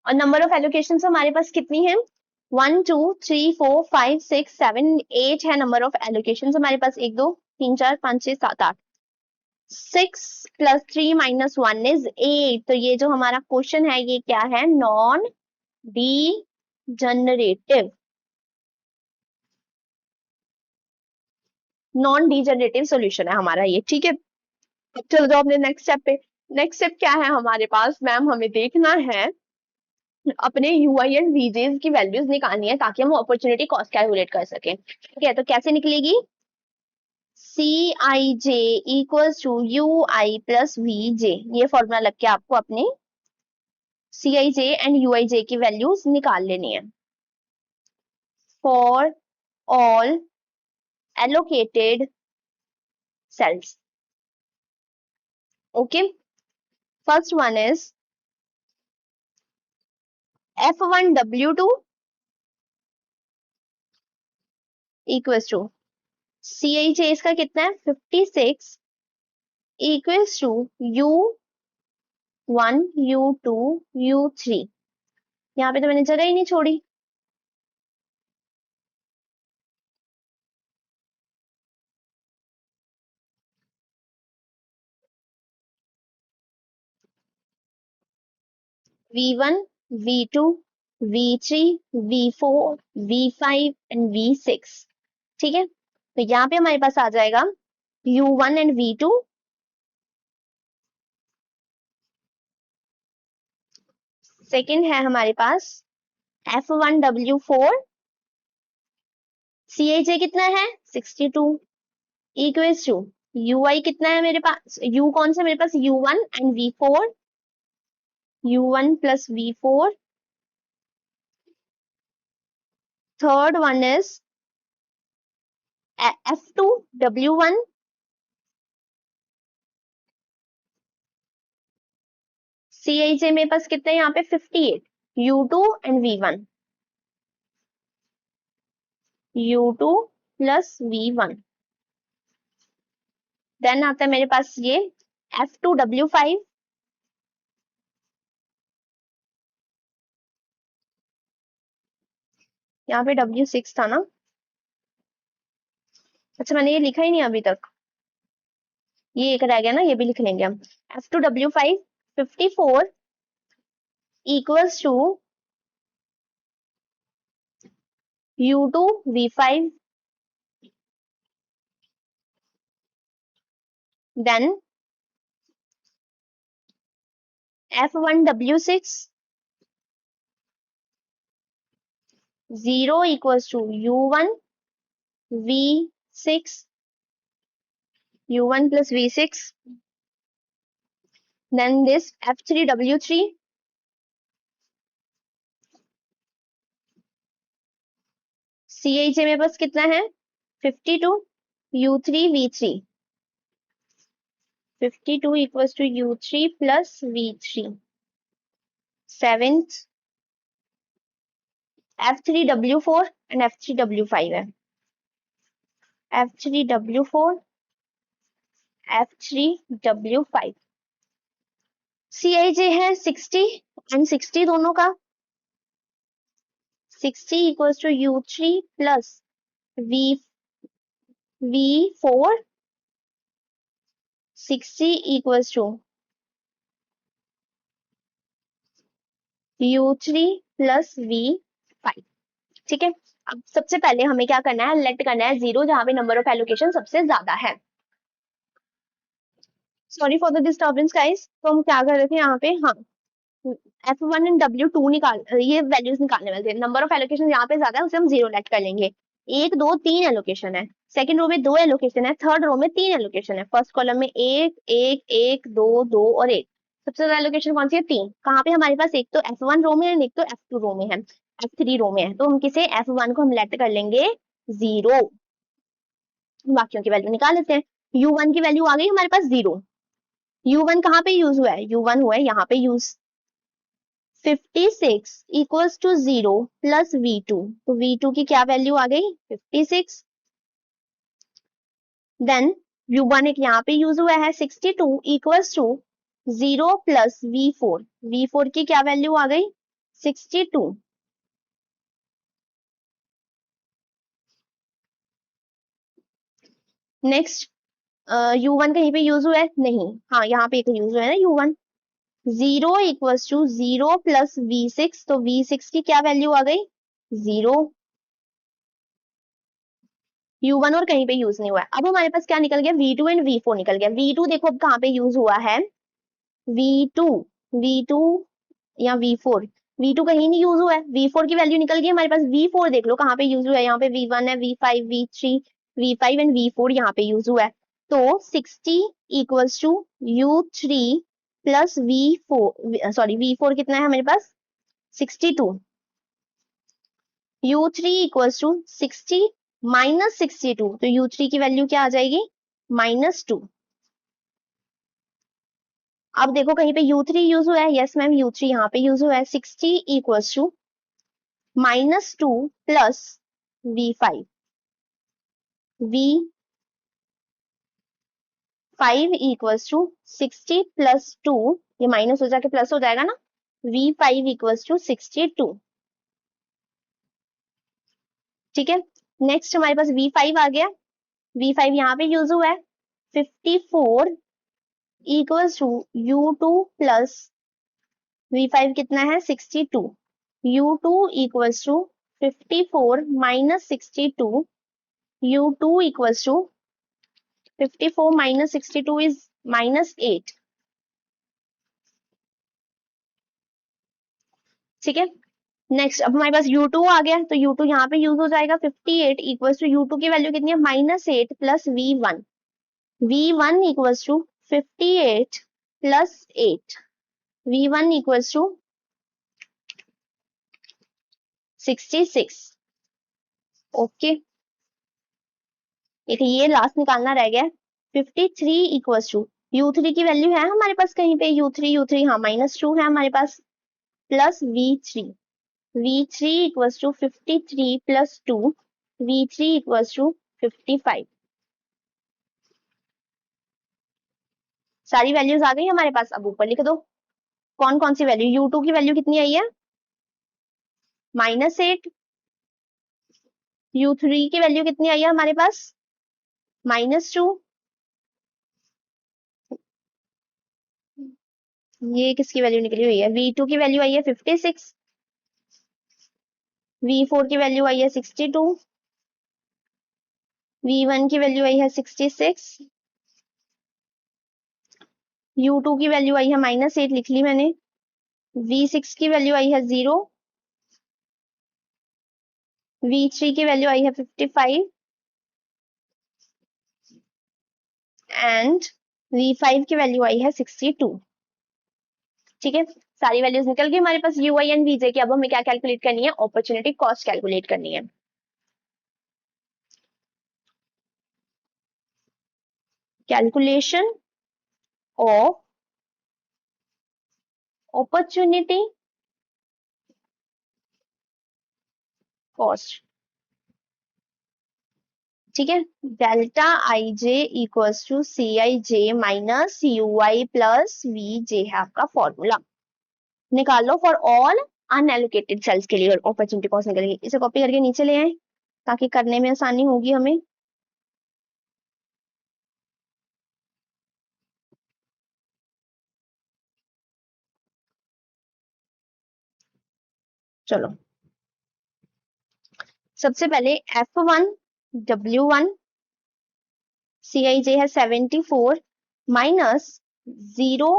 और नंबर ऑफ एलोकेशन हमारे पास कितनी है 1 2 3 4 5 6 7 8 है नंबर ऑफ एलोकेशन हमारे पास, 1 2 3 4 5 6 7 8, 6 प्लस 3 माइनस 1 इज 8। तो ये जो हमारा क्वेश्चन है ये क्या है, non degenerative, non degenerative solution है हमारा ये। ठीक है, अब चलो जाओ अपने नेक्स्ट स्टेप पे। नेक्स्ट स्टेप क्या है हमारे पास मैम, हमें देखना है अपने यूआई एंड वीजेस की वैल्यूज निकालनी है ताकि हम अपॉर्चुनिटी कॉस्ट कैलकुलेट कर सकें। ठीक है, तो कैसे निकलेगी, C I J equals to U I plus V J, ये फॉर्मूला लग के आपको अपने सी आई जे एंड यू आई जे की वैल्यूज निकाल लेनी है। For all allocated cells. Okay, first one is F1W2 equals to C I J इसका कितना है 56 equals to U1 U2 U3। यहाँ पे तो मैंने जगह ही नहीं छोड़ी। V1, V2, V3, V4, V5 and V6। ठीक है, तो यहाँ पे हमारे पास आ जाएगा U1 एंड V2। सेकंड है हमारे पास F1W4। CHA कितना है 62 इक्वल्स टू UI कितना है मेरे पास, U कौन सा मेरे पास U1 and V4, U1 plus V4। Third one is F2W1। CHA मेरे पास कितना है यहाँ पे 58, U2 and V1, U2 plus V1। Then आता है मेरे पास ये F2W5। यहाँ पे W6 था ना, अच्छा मैंने ये लिखा ही नहीं अभी तक, ये एक रह गया ना, ये भी लिख लेंगे हम। F2W5 54 equals to U2V5, then F1W6 0 equals to U1V6, U1 plus V6, then this F3W3 CHA मेरे पास कितना है 52, U3V3, 52 equals to U3 plus V3। Seventh F3W4 and F3W5 है, F3W4, F3W5। CIJ है 60 एंड 60 दोनों का, 60 equals to U3 plus V4, 60 equals to U3 plus V5। ठीक है, अब सबसे पहले हमें क्या करना है, लेट करना है 0 जहां पे नंबर ऑफ एलोकेशन सबसे ज्यादा है। Sorry for the disturbance guys, तो हम क्या कर रहे थे यहाँ पे, हाँ F1 एंड W2 ये वैल्यूज निकालने वाले थे। नंबर ऑफ एलोकेशन यहाँ पे ज्यादा है, उसे हम 0 लेट कर लेंगे। 1 2 3 एलोकेशन है, सेकंड रो में 2 एलोकेशन है, थर्ड रो में 3 एलोकेशन है, फर्स्ट कॉलम में 1 1 1 2 2 और 1। सबसे ज्यादा एलोकेशन कौन सी है 3। कहाँ पे हमारे पास, एक तो F1 रो में है, एक तो F2 रो में है, F3 रो में है। तो हम किसे F1 को हम लेट कर लेंगे 0, बाकियों की वैल्यू निकाल लेते हैं। U1 की वैल्यू आ गई हमारे पास 0। U1 कहाँ पे यूज हुआ है, U1 हुआ है यहाँ पे use. 56 equals to 0 plus V2, तो V2 की क्या वैल्यू आ गई 56। देन U1 एक यहाँ पे यूज हुआ है 62 equals to 0 plus V4, V4 की क्या वैल्यू आ गई 62। नेक्स्ट U1 कहीं पे यूज हुआ है नहीं, हाँ यहाँ पे यूज हुआ है ना U1। 0 equals to 0 plus V6, तो V6 की क्या वैल्यू आ गई 0। U1 और कहीं पे यूज नहीं हुआ है। अब हमारे पास क्या निकल गया V2 एंड V4 निकल गया। V2 देखो अब कहाँ पे यूज हुआ है, V2, V2 या V4, V2 कहीं नहीं यूज हुआ है, V4 की वैल्यू निकल गई हमारे पास। V4 देख लो कहाँ पे यूज हुआ है, यहाँ पे V1 है, V5 V3 V5 and V4 यहाँ पे यूज हुआ है। तो 60 equals to U3 plus V4, sorry V4 कितना है हमारे पास 62, U3 इक्वल्स टू 60 माइनस 62, तो U3 की वैल्यू क्या आ जाएगी -2। अब देखो कहीं पे U3 यूज हुआ है, यस मैम U3 यहाँ पे यूज हुआ है। 60 equals to -2 plus V5, V5 equals to 60 plus 2, ये माइनस हो जाके प्लस हो जाएगा ना, V5 इक्वल्स टू 62। ठीक है, नेक्स्ट हमारे पास V5 आ गया, V5 यहाँ पे यूज हुआ है 54 equals to U2 plus V5 कितना है 62, U2 equals to 54 minus 62, U2 equals to 54 minus 62 is -8। ठीक है, नेक्स्ट अब हमारे पास U2 आ गया, तो U2 यहाँ पे यूज हो जाएगा। 58 इक्वल्स टू U2 की वैल्यू कितनी है -8 plus V1, V1 equals to 58 plus 8, V1 equals to 66। Okay, एक ये लास्ट निकालना रह गया। 53 इक्वल्स टू U3 की वैल्यू है हमारे पास कहीं पे, U3 हाँ -2 है हमारे पास, plus V3, V3 equals to 53 plus 2, V3 equals to 55। सारी वैल्यूज आ गई हमारे पास, अब ऊपर लिख दो कौन कौन सी वैल्यू। U2 की वैल्यू कितनी आई है -8, U3 की वैल्यू कितनी आई है हमारे पास -2, ये किसकी वैल्यू निकली हुई है, V2 की वैल्यू आई है 56, V4 की वैल्यू आई है 62, V1 की वैल्यू आई है 66, U2 की वैल्यू आई है -8 लिख ली मैंने, V6 की वैल्यू आई है 0, V3 की वैल्यू आई है 55 एंड V5 की वैल्यू आई है 62। ठीक है, सारी वैल्यूज निकल गई हमारे पास UI एंड VJ की। अब हमें क्या कैलकुलेट करनी है, अपॉर्चुनिटी कॉस्ट कैलकुलेट करनी है। Calculation of opportunity cost. ठीक है, delta IJ equals to CIJ minus UI plus VJ है आपका फॉर्मूला। निकाल लो फॉर ऑल अनएलोकेटेड सेल्स के लिए अपॉर्चुनिटी कॉस्ट निकलेगी। इसे कॉपी करके नीचे ले आए ताकि करने में आसानी होगी हमें। चलो, सबसे पहले F1 W1 CIJ है 74 minus 0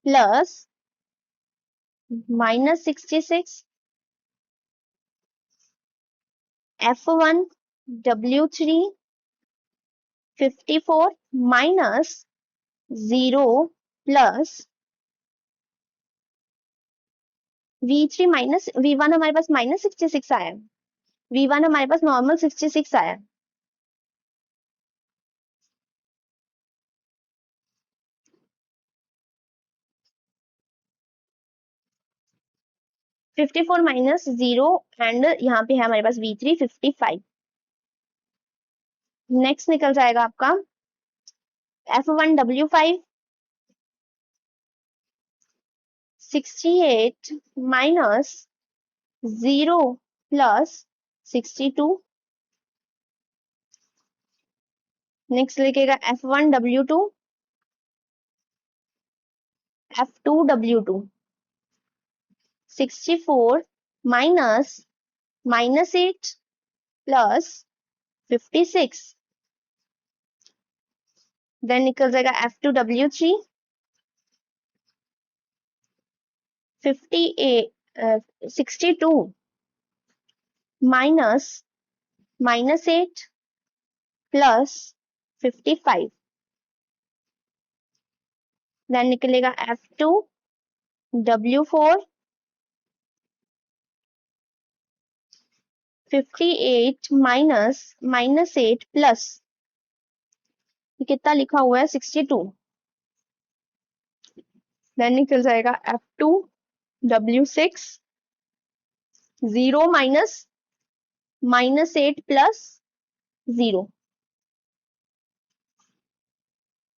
plus -66, F1 W3 54 minus 0 plus V3 minus V1 हमारे पास -66 आया, V1 हमारे पास नॉर्मल 66 आया। 54 माइनस 0 एंड यहाँ पे है हमारे पास V3 55। नेक्स्ट निकल जाएगा आपका F1 W5 68 minus 0 plus 62। Next लिखेगा F1 W2 F2 W2 64 minus -8 plus 56। Then निकल जाएगा F2 W3 62 minus -8 plus 55। Then निकलेगा F2 W4 58 माइनस -8 प्लस, कितना लिखा हुआ है 62। देन निकल जाएगा F2 W6 0 minus -8 plus 0,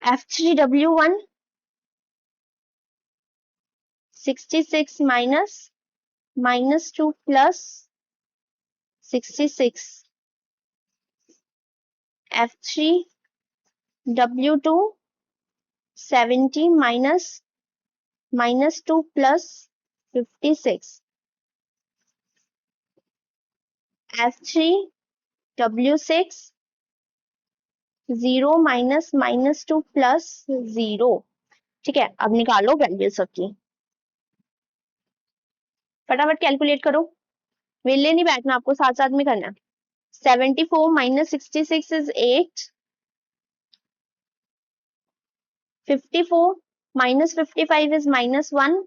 F3 W1 66 minus -2 plus 66, F3 W2 70 minus -2 plus 56 F3 W6 0 -2 +0। ठीक है, अब निकालो वैल्यू सबकी, फटाफट कैलकुलेट करो, वेले नहीं बैठना आपको, साथ साथ में करना है। 74 - 66 is 8, 54 - 55 is -1,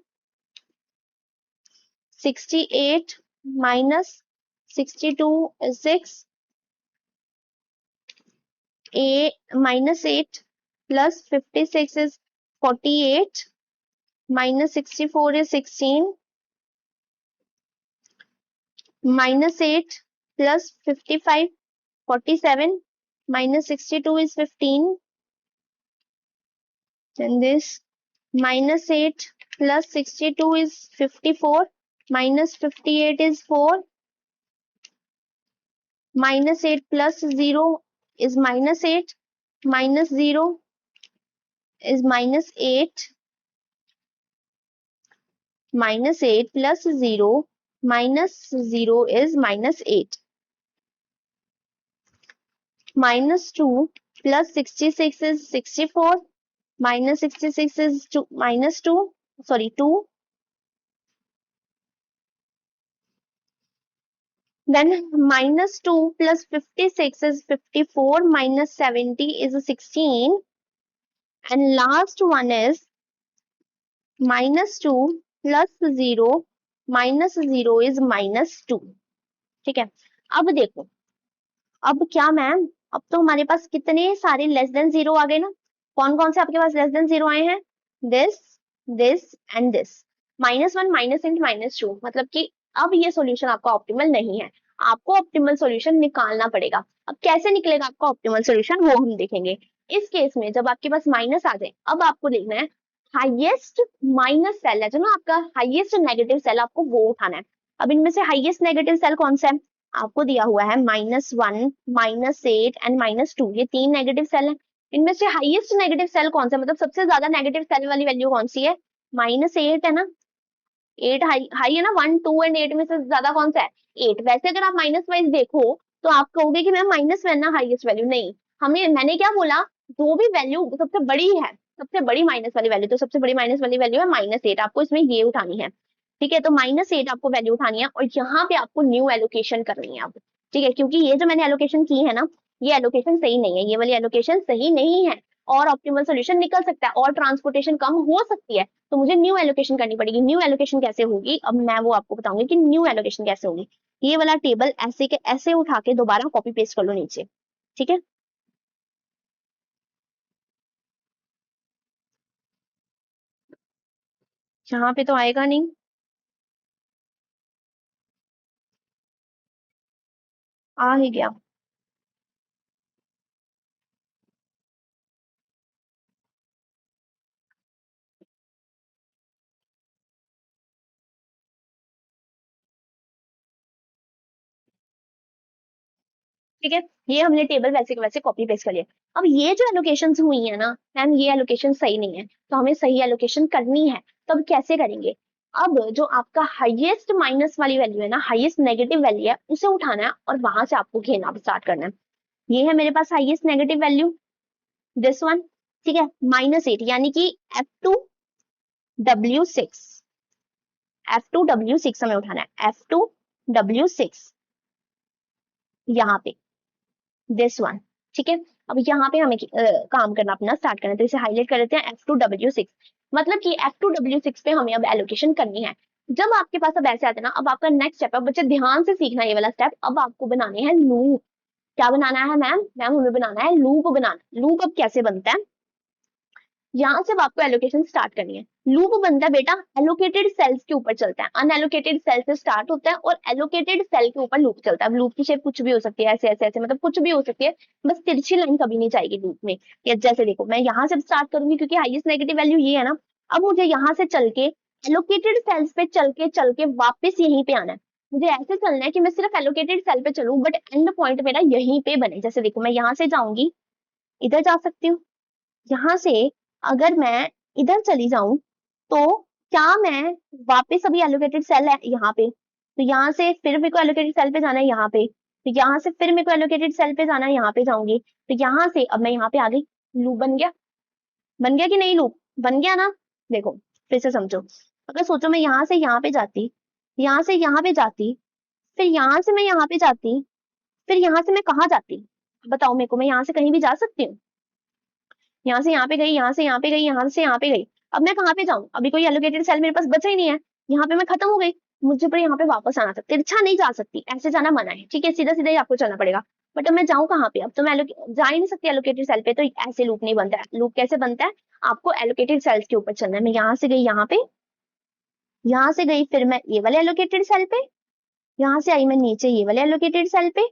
68 - 62 is 6, -8 plus 56 is 48, -64 is 16, -8 plus 55 47, -62 is 15, then this -8 plus 62 is 54, -58 is 4, -8 plus 0 is -8, -0 is -8, -8 plus 0, -0 is -8, -2 plus 66 is 64, -66 is 2, -2, 2. Then -2 plus 56 is 54, -70 is 16, and last one is -2 plus 0, -0 is -2। ठीक है, अब देखो, अब क्या ma'am, अब तो हमारे पास कितने सारे लेस देन 0 आ गए ना। कौन कौन से आपके पास लेस देन 0 आए हैं? This, this and this. -1, -8, -2, मतलब कि अब ये सॉल्यूशन आपका ऑप्टिमल नहीं है, आपको ऑप्टिमल सॉल्यूशन निकालना पड़ेगा। अब कैसे निकलेगा आपका ऑप्टिमल सॉल्यूशन, वो हम देखेंगे। इस केस में जब आपके पास माइनस आ जाए, अब आपको देखना है हाईएस्ट माइनस सेल है जो ना आपका हाईएस्ट नेगेटिव सेल, आपको वो उठाना है। अब इनमें से हाईएस्ट नेगेटिव सेल कौन सा है? आपको दिया हुआ है -1, -8 एंड -2, ये 3 नेगेटिव सेल है। इनमें से हाईएस्ट नेगेटिव सेल कौन सा, मतलब सबसे ज्यादा नेगेटिव सेल वाली वैल्यू कौन सी है? -8 है ना, 8 हाई है ना, 1, 2 एंड 8 में से ज्यादा कौन सा है? 8। वैसे अगर आप माइनस वाइज देखो तो आप कहोगे कि मैम -1 ना हाईएस्ट वैल्यू, नहीं, मैंने क्या बोला, जो भी वैल्यू सबसे बड़ी है, सबसे बड़ी माइनस वाली वैल्यू, तो सबसे बड़ी माइनस वाली वैल्यू है -8, आपको इसमें ये उठानी है। ठीक है, तो -8 आपको वैल्यू उठानी है और यहाँ पे आपको न्यू एलोकेशन करनी है अब। ठीक है, क्योंकि ये जो मैंने एलोकेशन की है ना, ये एलोकेशन सही नहीं है, ये वाली एलोकेशन सही नहीं है, और ऑप्टिमल सोल्यूशन निकल सकता है और ट्रांसपोर्टेशन कम हो सकती है, तो मुझे न्यू एलोकेशन करनी पड़ेगी। न्यू एलोकेशन कैसे होगी, अब मैं वो आपको बताऊंगी कि न्यू एलोकेशन कैसे होगी। ये वाला टेबल ऐसे के ऐसे उठा के दोबारा कॉपी पेस्ट कर लो नीचे। ठीक है, यहाँ पे तो आएगा नहीं। आ ही गया। ठीक है, ये हमने टेबल वैसे के वैसे कॉपी पेस्ट कर लिया। अब ये जो एलोकेशन हुई है ना मैम, ये एलोकेशन सही नहीं है, तो हमें सही एलोकेशन करनी है। तो अब कैसे करेंगे? अब जो आपका हाईएस्ट माइनस वाली वैल्यू है ना, हाईएस्ट नेगेटिव वैल्यू है, उसे उठाना है और वहां से आपको घेरना स्टार्ट करना है। ये है मेरे पास highest negative value, this one. ठीक है, -8 यानी कि F2W6, F2W6 हमें उठाना है, F2W6 यहाँ पे, दिस वन। ठीक है, अब यहाँ पे हमें काम करना अपना स्टार्ट करना है, तो इसे हाईलाइट कर देते हैं, F2W6, मतलब कि F2W6 पे हमें अब एलोकेशन करनी है। जब आपके पास अब ऐसे आते हैं ना, अब आपका नेक्स्ट स्टेप है, बच्चे ध्यान से सीखना ये वाला स्टेप, अब आपको बनाने हैं लूप। क्या बनाना है मैम? मैम हमें बनाना है लूप। बनाना लूप अब कैसे बनता है, यहाँ से अब आपको एलोकेशन स्टार्ट करनी है। लूप बनता है बेटा एलोकेटेड सेल्स के ऊपर चलता है, अनएलोकेटेड सेल से स्टार्ट होता है और एलोकेटेड सेल के ऊपर लूप चलता है। अब लूप की शेप कुछ भी हो सकती है, ऐसे ऐसे ऐसे, मतलब कुछ भी हो सकती है, बस तिरछी लाइन कभी नहीं जाएगी लूप में। या जैसे देखो, मैं यहाँ से स्टार्ट करूंगी क्योंकि हाईएस्ट नेगेटिव वैल्यू ये है ना। अब मुझे यहाँ से चल के एलोकेटेड सेल्स पे चल के वापस यहीं पे आना है। मुझे ऐसे चलना है कि मैं सिर्फ एलोकेटेड सेल पे चलूं, बट एंड पॉइंट मेरा यहीं पे बने। जैसे देखो, मैं यहाँ से जाऊंगी, इधर जा सकती हूँ, यहाँ से अगर मैं इधर चली जाऊं तो क्या मैं वापस अभी एलोकेटेड सेल है यहाँ पे, तो यहाँ से फिर मेरे को एलोकेटेड सेल पे जाना है यहाँ पे, तो यहाँ से फिर मेरे को एलोकेटेड सेल पे जाना है यहाँ पे जाऊंगी, तो यहाँ से अब मैं यहाँ पे आ गई। लूप बन गया, बन गया कि नहीं? लूप बन गया ना? देखो फिर से समझो, अगर सोचो मैं यहाँ से यहाँ पे जाती, यहाँ से यहाँ पे जाती, फिर यहाँ से मैं यहाँ पे जाती, फिर यहाँ से मैं कहाँ जाती? बताओ मेरे को, मैं यहाँ से कहीं भी जा सकती हूँ? यहाँ से यहाँ पे गई, यहाँ से यहाँ पे गई, यहाँ से यहाँ पे गई, अब मैं कहाँ पे जाऊँ? अभी कोई एलोकेटेड सेल मेरे पास बचा ही नहीं है, यहाँ पे मैं खत्म हो गई। मुझे पर यहाँ पे वापस आना था, तिरछा नहीं जा सकती, ऐसे जाना मना है, ठीक है, सीधा सीधा ही आपको चलना पड़ेगा। बट अब मैं जाऊँ कहाँ पे? अब तो मैं जा ही नहीं सकती एलोकेटेड सेल पे, तो ऐसे लूप नहीं बनता है। लूप कैसे बनता है? आपको एलोकेटेड सेल्स के ऊपर चलना है। मैं यहाँ से गई यहाँ पे, यहाँ से गई फिर मैं ये वाले एलोकेटेड सेल पे, यहाँ से आई मैं नीचे ये वाले एलोकेटेड सेल पे,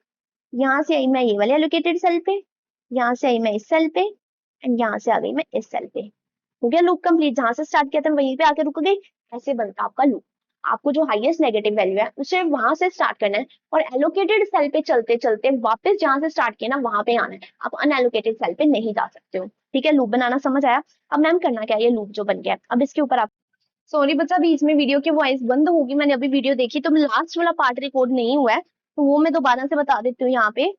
यहाँ से आई मैं ये वाले एलोकेटेड सेल पे, यहाँ से आई मैं इस सेल पे, एंड यहाँ से आ गई मैं इस सेल पे। हो गया लूप कंप्लीट। जहां से स्टार्ट किया था वहीं पे आके रुक गई। ऐसे बनता आपका लूप। आपको जो हाईएस्ट नेगेटिव वैल्यू है उसे वहां से स्टार्ट करना है, और एलोकेटेड सेल पे चलते चलते वापस जहां से स्टार्ट किया ना वहां पे आना है। आप अनएलोकेटेड सेल पे नहीं जा सकते हो। ठीक है, लूप बनाना समझ आया? अब मैम करना क्या है? ये लूप जो बन गया, अब इसके ऊपर आप, सॉरी बच्चा बीच में वीडियो की वॉइस बंद होगी, मैंने अभी वीडियो देखी तो लास्ट वाला पार्ट रिकॉर्ड नहीं हुआ है, तो वो मैं दोबारा से बता देती हूँ यहाँ पे।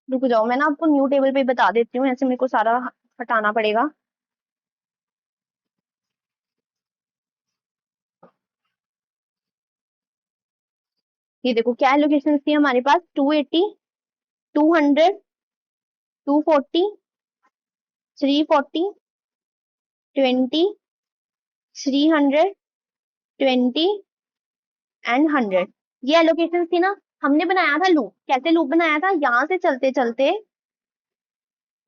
रुक जाओ, मैं ना आपको न्यू टेबल पे बता देती हूँ, ऐसे मेरे को सारा हटाना पड़ेगा। ये देखो क्या लोकेशन थी हमारे पास, 280, 200, 240, 340, 20, 300, 20 एंड 100। ये एलोकेशन थी ना। हमने बनाया था लूप, कैसे लूप बनाया था? यहाँ से चलते चलते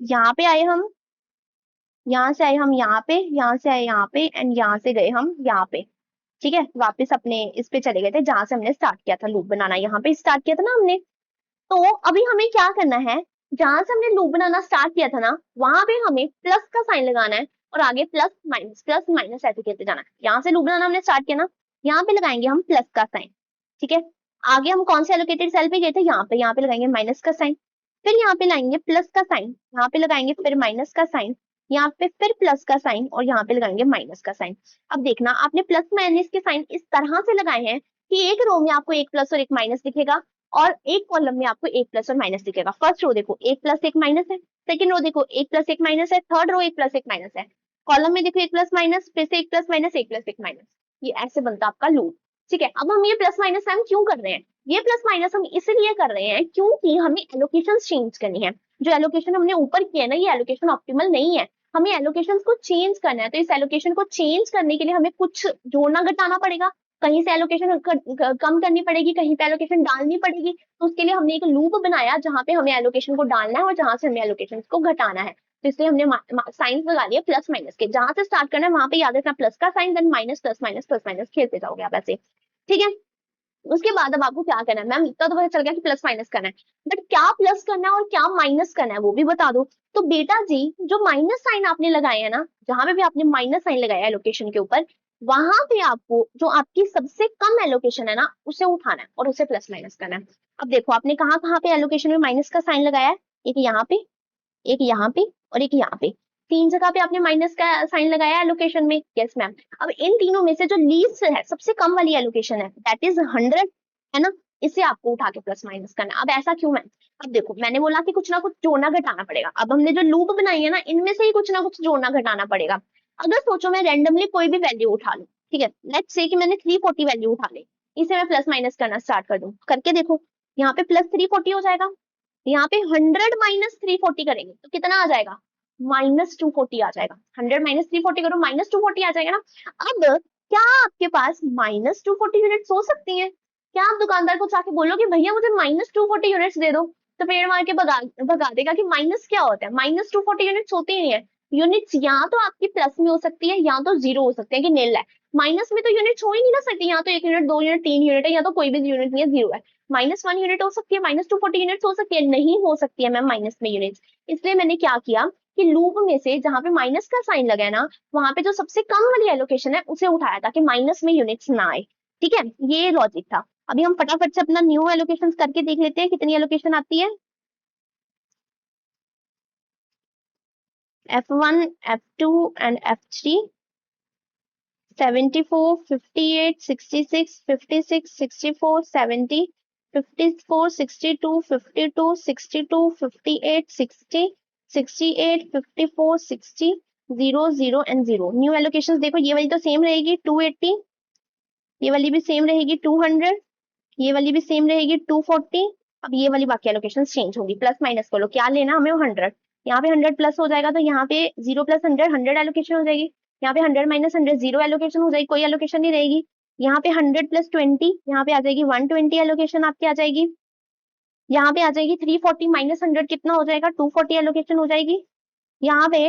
यहाँ पे आए हम, यहाँ से आए हम यहाँ पे, यहाँ से आए यहाँ पे, एंड यहाँ से गए हम यहाँ पे। ठीक है, वापस अपने इस पे चले गए थे जहां से हमने स्टार्ट किया था लूप बनाना, यहाँ पे स्टार्ट किया था ना हमने। तो अभी हमें क्या करना है? जहां से हमने लूप बनाना स्टार्ट किया था ना, वहां पे हमें प्लस का साइन लगाना है, और आगे प्लस माइनस ऐसे कहते जाना है। यहाँ से लूप बनाना हमने स्टार्ट किया ना, यहाँ पे लगाएंगे हम प्लस का साइन। ठीक है, आगे हम कौन से एलोकेटेड सेल पे गए थे? यहाँ पे लगाएंगे माइनस का साइन, फिर यहाँ पे लाएंगे प्लस का साइन, यहाँ पे लगाएंगे फिर माइनस का साइन, यहाँ पे फिर प्लस का साइन, और यहाँ पे लगाएंगे माइनस का साइन। अब देखना, आपने प्लस माइनस के साइन इस तरह से लगाए हैं कि एक रो में आपको एक प्लस और एक माइनस दिखेगा, और एक कॉलम में आपको एक प्लस और माइनस दिखेगा। फर्स्ट रो देखो एक प्लस एक माइनस है, सेकंड रो देखो एक प्लस एक माइनस है, थर्ड रो एक प्लस एक माइनस है, कॉलम में देखो एक प्लस माइनस, फिर से एक प्लस माइनस, एक प्लस एक माइनस। ये ऐसे बनता आपका लूप। ठीक है, अब हम ये प्लस माइनस हम क्यों कर रहे हैं? ये प्लस माइनस हम इसलिए कर रहे हैं क्योंकि हमें एलोकेशन चेंज करनी है। जो एलोकेशन हमने ऊपर किया है ना, ये एलोकेशन ऑप्टिमल नहीं है, हमें एलोकेशन को चेंज करना है। तो इस एलोकेशन को चेंज करने के लिए हमें कुछ जोड़ना घटाना पड़ेगा, कहीं से एलोकेशन कम करनी पड़ेगी, कहीं पे एलोकेशन डालनी पड़ेगी। तो उसके लिए हमने एक लूप बनाया जहां पे हमें एलोकेशन को डालना है और जहां से हमें एलोकेशन को घटाना है। तो इसलिए हमने साइंस लगा लिया प्लस माइनस के, जहां से स्टार्ट करना है वहां पे याद रखना प्लस का sign, then minus plus minus plus minus खेलते जाओगे आप ऐसे। ठीक है, उसके बाद अब आपको क्या करना है? मैम इतना तो पता चल गया कि प्लस माइनस करना है, बट क्या प्लस करना है और क्या माइनस करना है वो भी बता दो। तो बेटा जी, जो माइनस साइन आपने लगाया है ना, जहां पे भी आपने माइनस साइन लगाया है लोकेशन के ऊपर, वहां पे आपको जो आपकी सबसे कम एलोकेशन है ना उसे उठाना है और उसे प्लस माइनस करना है। अब देखो आपने कहाँ कहाँ पे एलोकेशन में माइनस का साइन लगाया है? एक यहाँ पे, एक यहाँ पे, और एक यहाँ पे। तीन जगह पे आपने माइनस का साइन लगाया है एलोकेशन में। Yes ma'am. अब इन तीनों में से जो लीस्ट है, सबसे कम वाली एलोकेशन है, दैट इज 100, है ना? इसे आपको उठा के प्लस माइनस करना है। अब ऐसा क्यों है? अब देखो मैंने बोला कि कुछ ना कुछ जोड़ना घटाना पड़ेगा। अब हमने जो लूप बनाई है ना, इनमें से ही कुछ ना कुछ जोड़ना घटाना पड़ेगा। अगर सोचो मैं रेंडमली कोई भी वैल्यू उठा लूं, ठीक है, लेट्स से कि मैंने 340 वैल्यू उठा ली, इसे मैं प्लस माइनस करना स्टार्ट कर दूं, करके देखो, यहाँ पे प्लस 340 हो जाएगा, यहाँ पे 100 माइनस 340 करेंगे तो कितना आ जाएगा? माइनस 240 आ जाएगा। 100 माइनस 340 करो, माइनस 240 आ जाएगा ना। अब क्या आपके पास माइनस 240 यूनिट्स हो सकती हैं? क्या आप दुकानदार को जाके बोलोगे भैया मुझे माइनस 240 यूनिट्स दे दो, तो पेड़ मार के भगा भगा देगा कि माइनस क्या होता है? माइनस 240 यूनिट्स होती ही नहीं है। यूनिट्स या तो आपकी प्लस में हो सकती है या तो जीरो हो सकते हैं कि नील है। माइनस में तो यूनिट्स हो ही नहीं ना सकती, या तो 1 यूनिट, 2 यूनिट, 3 यूनिट है, या तो कोई भी यूनिट नहीं है, जीरो है। -1 यूनिट हो सकती है, -240 यूनिट्स हो सकती है, नहीं हो सकती है मैम माइनस में यूनिट्स। इसलिए मैंने क्या किया कि लूप में से जहां पे माइनस का साइन लगा है ना, वहां पे जो सबसे कम वाली एलोकेशन है उसे उठाया ताकि माइनस में यूनिट्स ना आए। ठीक है, ये लॉजिक था। अभी हम फटाफट से अपना न्यू एलोकेशन करके देख लेते हैं कितनी एलोकेशन आती है। F1, F2 and F3, 74, 58, 66, 56, 64, 70, 54, 62, 52, 62, 58, 60, 68, 54, 60, 0, 0 and 0। New allocations देखो, ये वाली तो सेम रहेगी 280, ये वाली भी सेम रहेगी 200, ये वाली भी सेम रहेगी 240। अब ये वाली बाकी एलोकेशन चेंज होगी, प्लस माइनस करो, क्या लेना हमें 100, यहाँ पे 100 प्लस हो जाएगा तो यहाँ पे 0 प्लस 100 100 एलोकेशन हो जाएगी, यहाँ पे 100 माइनस 100 0 एलोकेशन हो जाएगी, कोई एलोकेशन नहीं रहेगी। यहाँ पे 100 प्लस 20, यहाँ पे आ जाएगी 120 एलोकेशन आपकी आ जाएगी। यहाँ पे आ जाएगी 340 माइनस 100 कितना हो जाएगा, 240 एलोकेशन हो जाएगी। यहाँ पे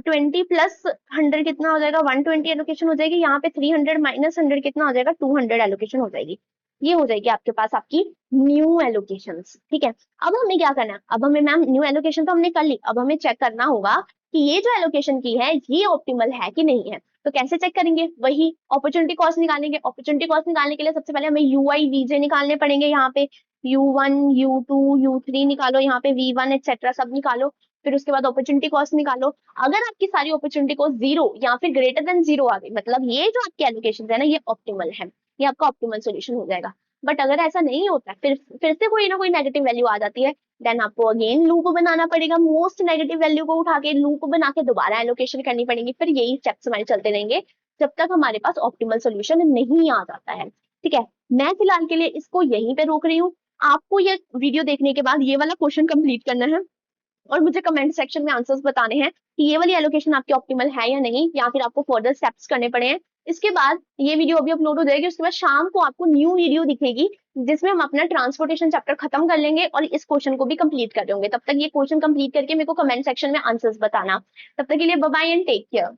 20 प्लस 100 कितना हो जाएगा, 120 एलोकेशन हो जाएगी। यहाँ पे 300 माइनस 100 कितना हो जाएगा, 200 एलोकेशन हो जाएगी। ये हो जाएगी आपके पास आपकी न्यू एलोकेशंस। ठीक है, अब हमें क्या करना है, अब हमें मैम न्यू एलोकेशन तो हमने कर ली, अब हमें चेक करना होगा कि ये जो एलोकेशन की है ये ऑप्टिमल है कि नहीं है। तो कैसे चेक करेंगे, वही अपॉर्चुनिटी कॉस्ट निकालेंगे। अपॉर्चुनिटी कॉस्ट निकालने के लिए सबसे पहले हमें यूआई वीजे निकालने पड़ेंगे। यहाँ पे U1, U2, U3 निकालो, यहाँ पे V1 एक्सेट्रा सब निकालो, फिर उसके बाद अपॉर्चुनिटी कॉस्ट निकालो। अगर आपकी सारी अपॉर्चुनिटी कॉस्ट 0 या फिर ग्रेटर देन 0 आ गई, मतलब ये जो आपकी एलोकेशन है ना ये ऑप्टिमल है, ये आपका ऑप्टिमल सोल्यूशन हो जाएगा। बट अगर ऐसा नहीं होता, फिर से कोई ना कोई नेगेटिव वैल्यू आ जाती है, देन आपको अगेन लूप बनाना पड़ेगा, मोस्ट नेगेटिव वैल्यू को उठा के लूप बना के दोबारा एलोकेशन करनी पड़ेगी। फिर यही स्टेप्स हमारे चलते रहेंगे जब तक हमारे पास ऑप्टिमल सोल्यूशन नहीं आ जाता है। ठीक है, मैं फिलहाल के लिए इसको यहीं पे रोक रही हूँ। आपको ये वीडियो देखने के बाद ये वाला क्वेश्चन कंप्लीट करना है और मुझे कमेंट सेक्शन में आंसर्स बताने हैं कि ये वाली एलोकेशन आपकी ऑप्टिमल है या नहीं, या फिर आपको फर्दर स्टेप्स करने पड़े हैं। इसके बाद ये वीडियो अभी अपलोड हो जाएगी, उसके बाद शाम को आपको न्यू वीडियो दिखेगी जिसमें हम अपना ट्रांसपोर्टेशन चैप्टर खत्म कर लेंगे और इस क्वेश्चन को भी कंप्लीट कर लेंगे। तब तक ये क्वेश्चन कंप्लीट करके मेरे को कमेंट सेक्शन में आंसर्स बताना। तब तक के लिए bye bye and take care.